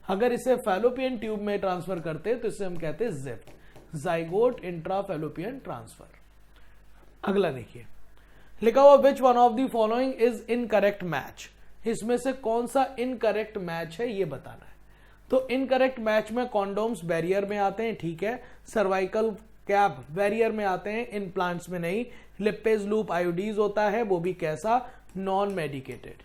अगर इसे फैलोपियन ट्यूब में ट्रांसफर करते तो इसे हम कहते हैं जिफ्ट, जाइगोट इंट्राफैलोपियन ट्रांसफर। अगला देखिए, लिखा हुआ विच one of the following is incorrect match. इसमें से कौन सा इनकरेक्ट मैच है ये बताना है। तो इनकरेक्ट मैच में कॉन्डोम्स बैरियर में आते हैं, ठीक है, सर्वाइकल कैप बैरियर में आते हैं, इन प्लांट्स में नहीं। लिपेज लूप आयोडीज होता है, वो भी कैसा? Non medicated.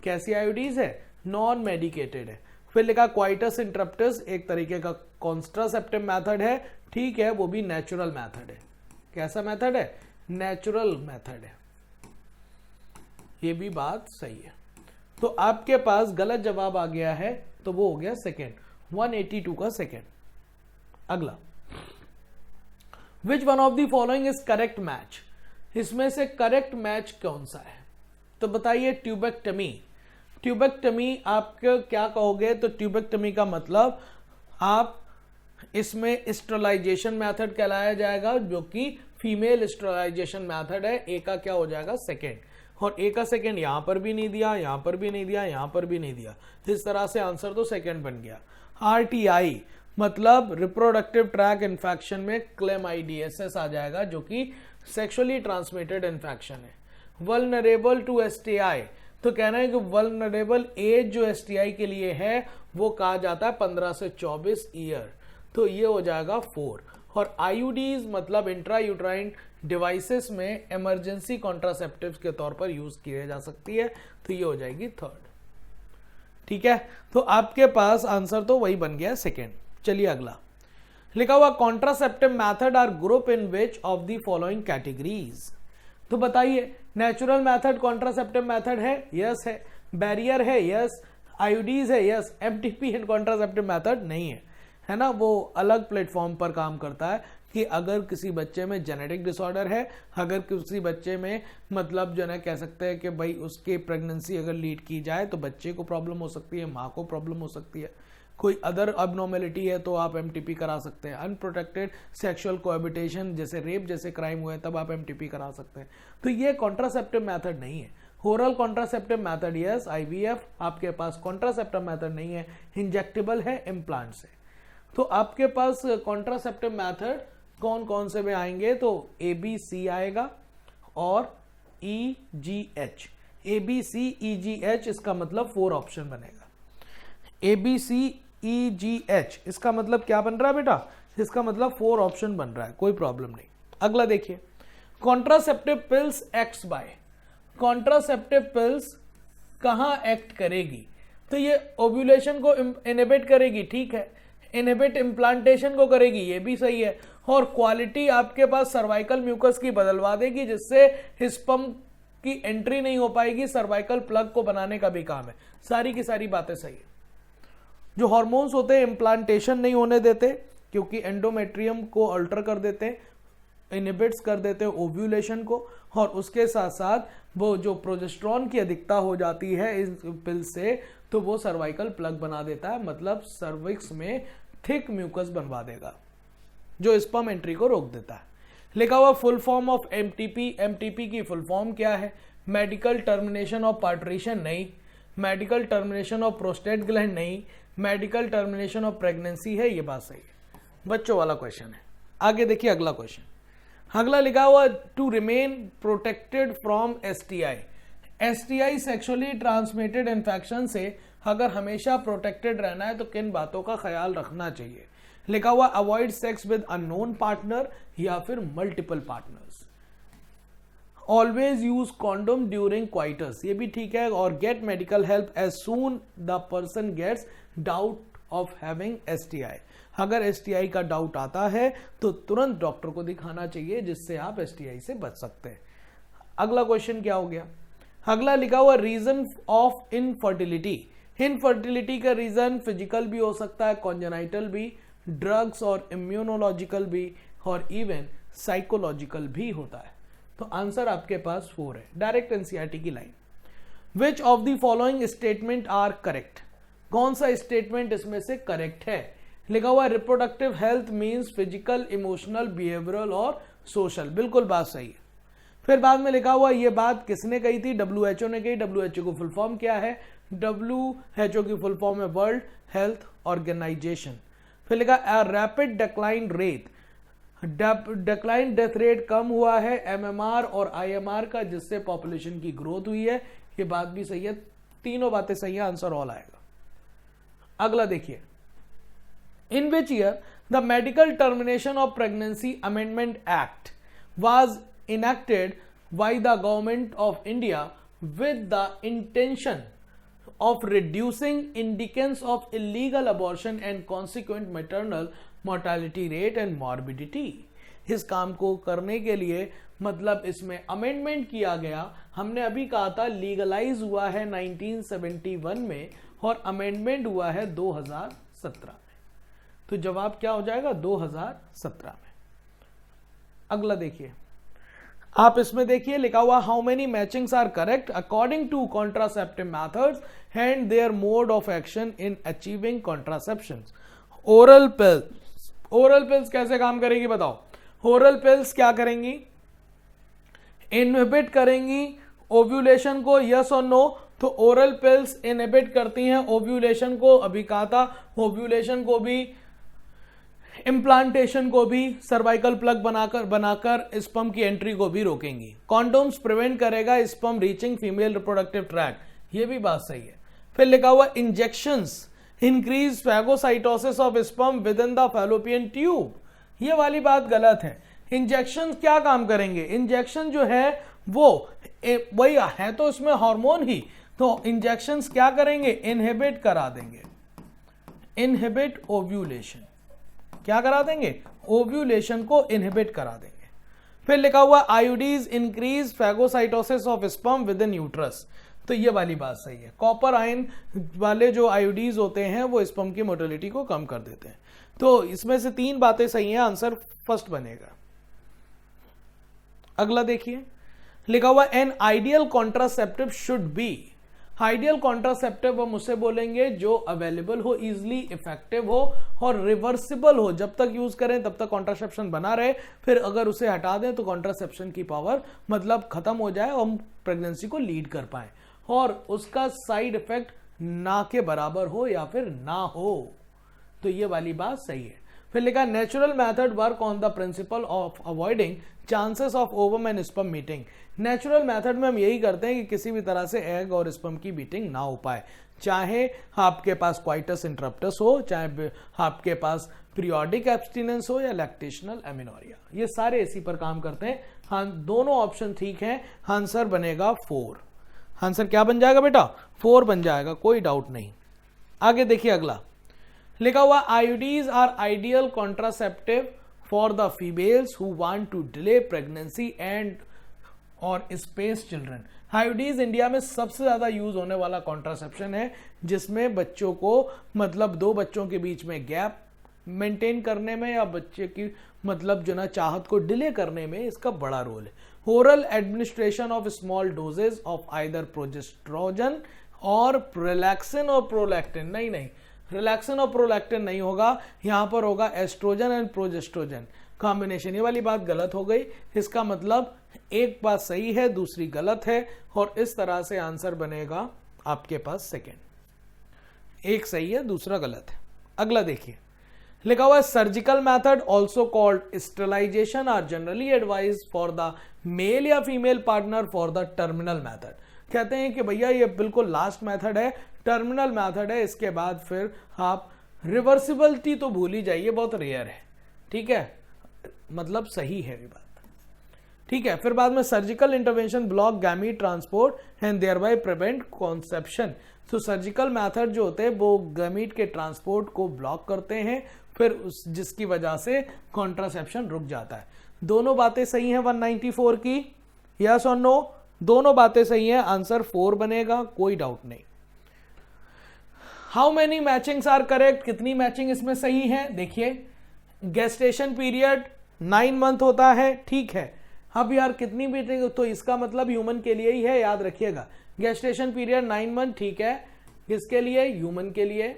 कैसी आयोडीज है? नॉन मेडिकेटेड है। फिर लिखा क्वाइटस इंटरप्टस, एक तरीके का कॉन्ट्रासेप्टिव मेथड है, ठीक है, वो भी नेचुरल मेथड है। कैसा मेथड है? नेचुरल मेथड है। ये भी बात सही है। तो आपके पास गलत जवाब आ गया है, तो वो हो गया सेकेंड, 182 का सेकेंड। अगला, विच one of the following is correct match. इसमें से करेक्ट मैच कौन सा है? तो बताइए ट्यूबेक्टमी। ट्यूबेक्टमी आप क्या कहोगे? तो ट्यूबेक्टमी का मतलब आप इसमें स्टरलाइजेशन मेथड कहलाया जाएगा, जो कि फीमेल स्टरलाइजेशन मेथड है। ए का क्या हो जाएगा? सेकेंड। और ए का सेकेंड यहां पर भी नहीं दिया, यहां पर भी नहीं दिया, यहां पर भी नहीं दिया, इस तरह से आंसर तो सेकेंड बन गया। आरटीआई मतलब रिप्रोडक्टिव ट्रैक इन्फेक्शन में क्लेमाइडियसिस आ जाएगा, जो कि सेक्सुअली ट्रांसमिटेड इन्फेक्शन है। वल्नरेबल टू एसटीआई, तो कहना है कि वल्नरेबल एज जो एसटीआई के लिए है वो कहा जाता है 15 से 24 ईयर, तो ये हो जाएगा 4। और आईयूडीज मतलब इंट्रा यूट्राइन डिवाइसेस में इमरजेंसी कॉन्ट्रासेप्टिव के तौर पर यूज किए जा सकती है, तो ये हो जाएगी थर्ड। ठीक है, तो आपके पास आंसर तो वही बन गया सेकेंड। चलिए अगला, लिखा हुआ contraceptive method are group in which of the following categories. तो बताइए, नेचुरल मेथड कॉन्ट्रासेप्टिव मेथड है? यस है। बैरियर है? यस। आईयूडीज है? Yes. MTP and contraceptive method नहीं है, है ना, वो अलग प्लेटफॉर्म पर काम करता है। कि अगर किसी बच्चे में जेनेटिक डिसऑर्डर है, अगर किसी बच्चे में मतलब जो है ना कह सकते हैं कि भाई उसके प्रेगनेंसी अगर लीड की जाए तो बच्चे को प्रॉब्लम हो सकती है, माँ को प्रॉब्लम हो सकती है, कोई अदर अबनॉर्मेलिटी है तो आप एमटीपी करा सकते हैं। अनप्रोटेक्टेड सेक्सुअल कोएबिटेशन जैसे रेप जैसे क्राइम हुए तब आप एमटीपी करा सकते हैं। तो ये कॉन्ट्रासेप्टिव मेथड नहीं है। Oral contraceptive method yes, IVF आपके पास कॉन्ट्रासेप्टिव मेथड नहीं है, इंजेक्टेबल है इम्प्लांट से। तो आपके पास कॉन्ट्रासेप्टिव मेथड कौन कौन से में आएंगे, तो ABC आएगा और EGH, ABC EGH, इसका मतलब 4 ऑप्शन बनेगा। ABC EGH इसका मतलब क्या बन रहा है बेटा, इसका मतलब 4 ऑप्शन बन रहा है, कोई प्रॉब्लम नहीं। अगला देखिए, contraceptive pills acts by, contraceptive pills कहां एक्ट करेगी, तो ये ओव्यूलेशन को इनहिबिट करेगी, ठीक है, इनहिबिट इम्प्लांटेशन को करेगी, ये भी सही है, और क्वालिटी आपके पास सर्वाइकल म्यूकस की बदलवा देगी जिससे स्पर्म की एंट्री नहीं हो पाएगी, सर्वाइकल प्लग को बनाने का भी काम है। सारी की सारी बातें सही है। जो हार्मोन्स होते हैं इम्प्लांटेशन नहीं होने देते क्योंकि एंडोमेट्रियम को अल्टर कर देते हैं, इनहिबिट्स कर देते हैं ओव्यूलेशन को, और उसके साथ साथ वो जो प्रोजेस्टेरॉन की अधिकता हो जाती है इस पिल से तो वो सर्वाइकल प्लग बना देता है, मतलब सर्विक्स में थिक म्यूकस बनवा देगा जो स्पर्म एंट्री को रोक देता है। लिखा हुआ full form of MTP, MTP की फुल फॉर्म क्या है, मेडिकल टर्मिनेशन ऑफ पार्ट्रीशन नहीं, medical termination of prostate gland नहीं, मेडिकल टर्मिनेशन ऑफ प्रेगनेंसी है, ये बात सही है। बच्चों वाला क्वेश्चन है। आगे देखिए अगला क्वेश्चन, अगला लिखा हुआ to remain protected from STI, STI sexually transmitted infection से अगर हमेशा प्रोटेक्टेड रहना है तो किन बातों का ख्याल रखना चाहिए। लिखा हुआ avoid sex with unknown partner या फिर multiple partners, always use condom during coitus, ये भी ठीक है, और get medical help as soon the person gets doubt of having STI, अगर एसटीआई का डाउट आता है तो तुरंत डॉक्टर को दिखाना चाहिए जिससे आप एसटीआई से बच सकते हैं। अगला क्वेश्चन क्या हो गया, अगला लिखा हुआ रीजन ऑफ इनफर्टिलिटी, इनफर्टिलिटी का रीजन फिजिकल भी हो सकता है, कॉन्जेनाइटल भी, ड्रग्स और इम्यूनोलॉजिकल भी, और इवन साइकोलॉजिकल भी होता है। तो आंसर आपके पास 4 है, डायरेक्ट एनसीईआरटी की line. Which of the following statement are correct, कौन सा स्टेटमेंट इसमें से करेक्ट है। लिखा हुआ reproductive health means physical, emotional, behavioural और सोशल, बिल्कुल बात सही है। फिर बाद में लिखा हुआ ये बात किसने कही थी, WHO ने कही, WHO को फुल फॉर्म क्या है, WHO की फुल फॉर्म है वर्ल्ड हेल्थ ऑर्गेनाइजेशन। फिर लिखा rapid decline rate, decline death rate कम हुआ है MMR और IMR का जिससे पॉपुलेशन की ग्रोथ हुई है, ये बात भी सही है, तीनों बातें सही है, आंसर ऑल आएगा। अगला देखिए, in which year the medical termination of pregnancy amendment act was enacted by the government of India with the intention of reducing incidence of illegal abortion and consequent maternal mortality rate and morbidity। इस काम को करने के लिए मतलब इसमें amendment किया गया, हमने अभी कहा था लीगलाइज हुआ है 1971 में और अमेंडमेंट हुआ है 2017 में, तो जवाब क्या हो जाएगा 2017 में। अगला देखिए, आप इसमें देखिए लिखा हुआ how many matchings are correct according to contraceptive methods and their mode of action in achieving contraception. Oral pills, oral pills कैसे काम करेगी बताओ, ओरल पिल्स क्या करेंगी, इनहिबिट करेंगी ओव्यूलेशन को, यस और नो, तो ओरल पिल्स इनहिबिट करती हैं ओव्यूलेशन को, अभी कहा था ओव्यूलेशन को भी, इम्प्लांटेशन को भी, सर्वाइकल प्लग बनाकर स्पर्म की एंट्री को भी रोकेंगी। कॉन्डोम्स प्रिवेंट करेगा sperm reaching female reproductive tract, ये भी बात सही है। फिर लिखा हुआ injections increase phagocytosis of sperm with in the fallopian tube, ये वाली बात गलत है। इंजेक्शन क्या काम करेंगे, इंजेक्शन जो है वो वही है तो इसमें हार्मोन ही, तो इंजेक्शंस क्या करेंगे, इनहिबिट करा देंगे, इनहिबिट ओव्यूलेशन, क्या करा देंगे, ओव्यूलेशन को इनहिबिट करा देंगे। फिर लिखा हुआ IUDs increase phagocytosis of sperm within uterus, तो ये वाली बात सही है, कॉपर आयन वाले जो आयोडीज होते हैं वो स्पर्म की मोटिलिटी को कम कर देते हैं। तो इसमें से 3 बातें सही हैं, आंसर फर्स्ट बनेगा। अगला देखिए, लिखा हुआ an ideal contraceptive should be. Ideal contraceptive हम उसे बोलेंगे जो अवेलेबल हो, इजिली इफेक्टिव हो और रिवर्सिबल हो। जब तक यूज करें तब तक कॉन्ट्रासेप्शन बना रहे, फिर अगर उसे हटा दें तो कॉन्ट्रासेप्शन की पावर मतलब खत्म हो जाए और हम प्रेगनेंसी को लीड कर पाए, और उसका साइड इफेक्ट ना के बराबर हो या फिर ना हो। तो ये वाली बात सही है। फिर लिखा natural method work on the principle of avoiding chances of ovum and sperm meeting. Natural method में हम यही करते हैं कि किसी भी तरह से एग और स्पर्म की मीटिंग ना हो पाए, चाहे आपके पास क्वाइटस इंटरप्टस हो, चाहे आपके पास पीरियोडिक एब्स्टिनेंस हो या लैक्टेशनल एमिनोरिया, ये सारे इसी पर काम करते हैं। हाँ, दोनों ऑप्शन ठीक हैं, आंसर बनेगा 4। आंसर क्या बन जाएगा बेटा? 4 बन जाएगा, कोई डाउट नहीं। आगे देखिए अगला लिखा हुआ IUDs are ideal contraceptive for the females who want to delay pregnancy and और स्पेस चिल्ड्रन। आईयूडीज इंडिया में सबसे ज्यादा यूज होने वाला कॉन्ट्रासेप्शन है, जिसमें बच्चों को मतलब 2 बच्चों के बीच में गैप मेंटेन करने में या बच्चे की मतलब जो ना चाहत को डिले करने में इसका बड़ा रोल है। Oral administration of small doses of either progestogen और रिलैक्सिन और प्रोलैक्टिन, नहीं रिलैक्सिन और प्रोलैक्टिन नहीं होगा, यहां पर होगा एस्ट्रोजन एंड प्रोजेस्ट्रोजन कॉम्बिनेशन। ये वाली बात गलत हो गई, इसका मतलब एक बात सही है दूसरी गलत है, और इस तरह से आंसर बनेगा आपके पास सेकेंड। एक सही है दूसरा गलत है। अगला देखिए लिखा हुआ है surgical method also called sterilisation are generally advise for the male या female partner for the terminal method. कहते हैं कि भैया ये बिल्कुल लास्ट मेथड है, टर्मिनल मेथड है, इसके बाद फिर आप रिवर्सिबिलिटी तो भूल ही जाइए, बहुत रेयर है, ठीक है, मतलब सही है ये बात, ठीक है। फिर बाद में surgical intervention block gamete transport and thereby prevent conception. तो सर्जिकल मेथड जो होते हैं वो गैमीट के ट्रांसपोर्ट को ब्लॉक करते हैं, फिर उस जिसकी वजह से कॉन्ट्रासेप्शन रुक जाता है। दोनों बातें सही हैं 194 की, यस और नो? दोनों बातें सही हैं, आंसर 4 बनेगा, कोई डाउट नहीं। How many matchings are correct? कितनी मैचिंग इसमें सही है? देखिए गेस्टेशन पीरियड 9 मंथ होता है, ठीक है। अब यार कितनी मीटिंग, तो इसका मतलब ह्यूमन के लिए ही है, याद रखिएगा। गेस्टेशन पीरियड 9 मंथ, ठीक है, किसके लिए? ह्यूमन के लिए।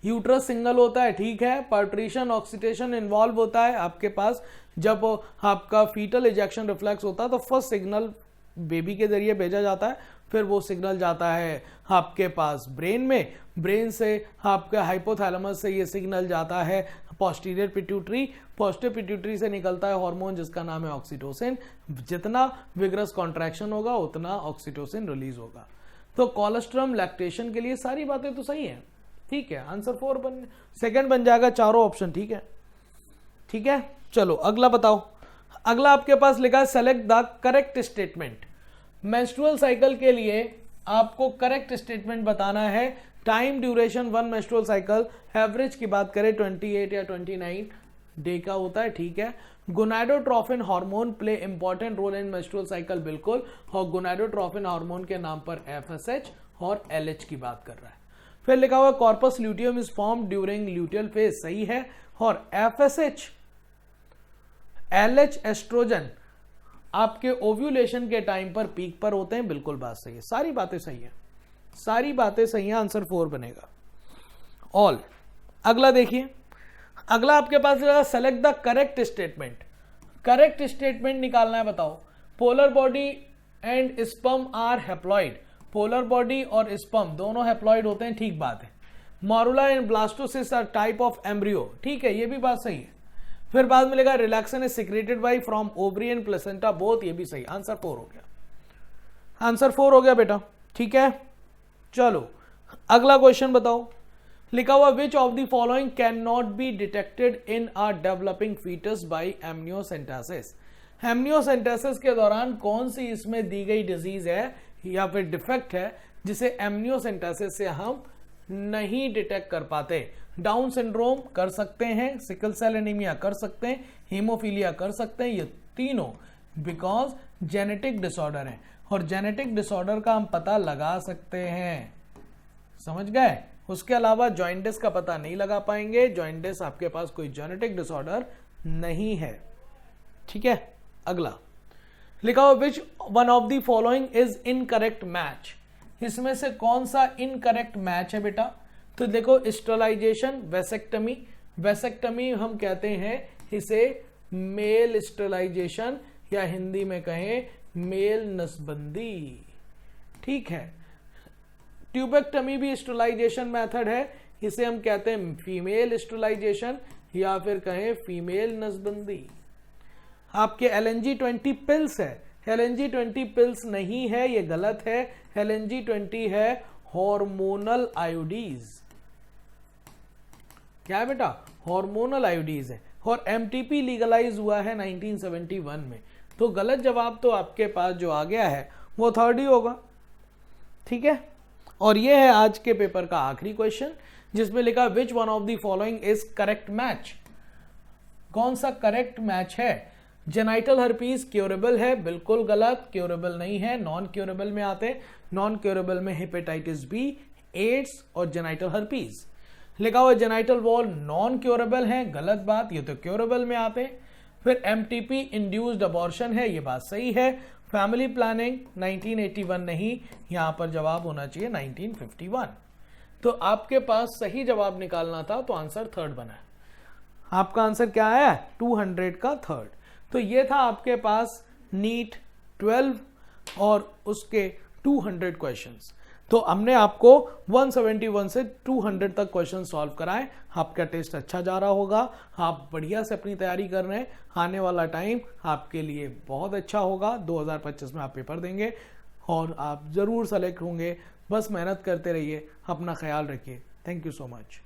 यूट्रस सिंगल होता है, ठीक है। पार्ट्रीशन ऑक्सीटेशन इन्वॉल्व होता है आपके पास, जब आपका फीटल इजेक्शन रिफ्लेक्स होता है तो फर्स्ट सिग्नल बेबी के जरिए भेजा जाता है, फिर वो सिग्नल जाता है आपके पास ब्रेन में, ब्रेन से आपके हाइपोथैलेमस से ये सिग्नल जाता है पोस्टीरियर पिट्यूटरी, पोस्टीरियर पिट्यूटरी से निकलता है हार्मोन जिसका नाम है ऑक्सीटोसिन। जितना विग्रस कॉन्ट्रैक्शन होगा उतना ऑक्सीटोसिन रिलीज होगा। तो कोलेस्ट्रम लैक्टेशन के लिए सारी बातें तो सही है, ठीक है। आंसर 4 सेकंड बन जाएगा, चारों ऑप्शन ठीक है, ठीक है। चलो अगला बताओ। अगला आपके पास लिखा है select the correct statement. Menstrual cycle के लिए आपको करेक्ट स्टेटमेंट बताना है। Time duration 1 menstrual cycle, average की बात करें 28 या 29 डे का होता है, ठीक है। Gonadotrophin hormone play important role in menstrual cycle, बिल्कुल, और गोनाडोट्रोफिन हार्मोन के नाम पर FSH और LH की बात कर रहा है। फिर लिखा हुआ corpus luteum is form during luteal phase, सही है, और FSH LH एस्ट्रोजन आपके ओव्यूलेशन के टाइम पर पीक पर होते हैं, बिल्कुल बात सही है, सारी बातें सही है, सारी बातें सही है, आंसर 4 बनेगा ऑल। अगला देखिए, अगला आपके पास select the correct statement. Correct statement निकालना है, बताओ। Polar body and sperm are haploid, polar body और स्पर्म दोनों हैप्लॉइड होते हैं, ठीक बात है। Morula and blastocyst are type of embryo, ठीक है, ये भी बात सही है। फिर बाद में लिखा relaxin is secreted by from ovary and placenta both, ये भी सही, आंसर 4 हो गया, आंसर 4 हो गया बेटा, ठीक है। चलो अगला क्वेश्चन बताओ। लिखा हुआ which of the following can not be detected in a developing foetus by amniocentesis. Amniocentesis के दौरान कौन सी इसमें दी गई डिजीज है या फिर डिफेक्ट है जिसे एमनियोसेंटेसिस से हम नहीं डिटेक्ट कर पाते? डाउन सिंड्रोम कर सकते हैं, सिकल सेल एनीमिया कर सकते हैं, हीमोफीलिया कर सकते हैं, ये तीनों बिकॉज जेनेटिक डिसऑर्डर है, और जेनेटिक डिसऑर्डर का हम पता लगा सकते हैं, समझ गए? उसके अलावा जॉइंटिस का पता नहीं लगा पाएंगे, जॉइंटिस आपके पास कोई जेनेटिक डिसऑर्डर नहीं है। ठीक है, अगला लिखा हुआ विच one of the following is incorrect match, इसमें से कौन सा इनकरेक्ट मैच है बेटा? तो देखो स्टरलाइजेशन, वेसेक्टमी, वेसेक्टमी हम कहते हैं इसे मेल स्टरलाइजेशन या हिंदी में कहें मेल नसबंदी। ठीक है, ट्यूबेक्टमी भी स्टरलाइजेशन मेथड है, इसे हम कहते हैं फीमेल स्टरलाइजेशन या फिर कहें फीमेल नसबंदी। आपके LNG-20 पिल्स है, LNG-20 पिल्स नहीं है, ये गलत है। LNG-20 है हार्मोनल आयोडीज। क्या है बेटा? हार्मोनल आयोडीज है। और MTP लीगलाइज हुआ है 1971 में। तो गलत जवाब तो आपके पास जो आ गया है वो थर्ड ही होगा। ठीक है, और ये है आज के पेपर का आखिरी क्वेश्चन, जिसमें लिखा विच one of the following is correct match, कौन सा करेक्ट मैच है? जेनाइटल हर्पीज क्योरेबल है, बिल्कुल गलत, क्योरेबल नहीं है, नॉन क्योरेबल में आते हैं। नॉन क्योरेबल में हेपेटाइटिस बी, एड्स और जेनाइटल हर्पीज। लिखा हुआ जेनाइटल वॉल नॉन क्योरेबल है, गलत बात, ये तो क्योरेबल में आते हैं। फिर MTP इंड्यूस्ड अबॉर्शन है, ये बात सही है। फैमिली प्लानिंग 1981 नहीं, यहां पर जवाब होना चाहिए 1951। तो आपके पास सही जवाब निकालना था, तो आंसर थर्ड बना है। आपका आंसर क्या आया? 200 का थर्ड। तो ये था आपके पास नीट 12 और उसके 200 क्वेश्चंस। तो हमने आपको 171 से 200 तक क्वेश्चन सॉल्व कराए। आपका टेस्ट अच्छा जा रहा होगा, आप बढ़िया से अपनी तैयारी कर रहे हैं। आने वाला टाइम आपके लिए बहुत अच्छा होगा। 2025 में आप पेपर देंगे और आप जरूर सेलेक्ट होंगे। बस मेहनत करते रहिए, अपना ख्याल रखिए। Thank you so much.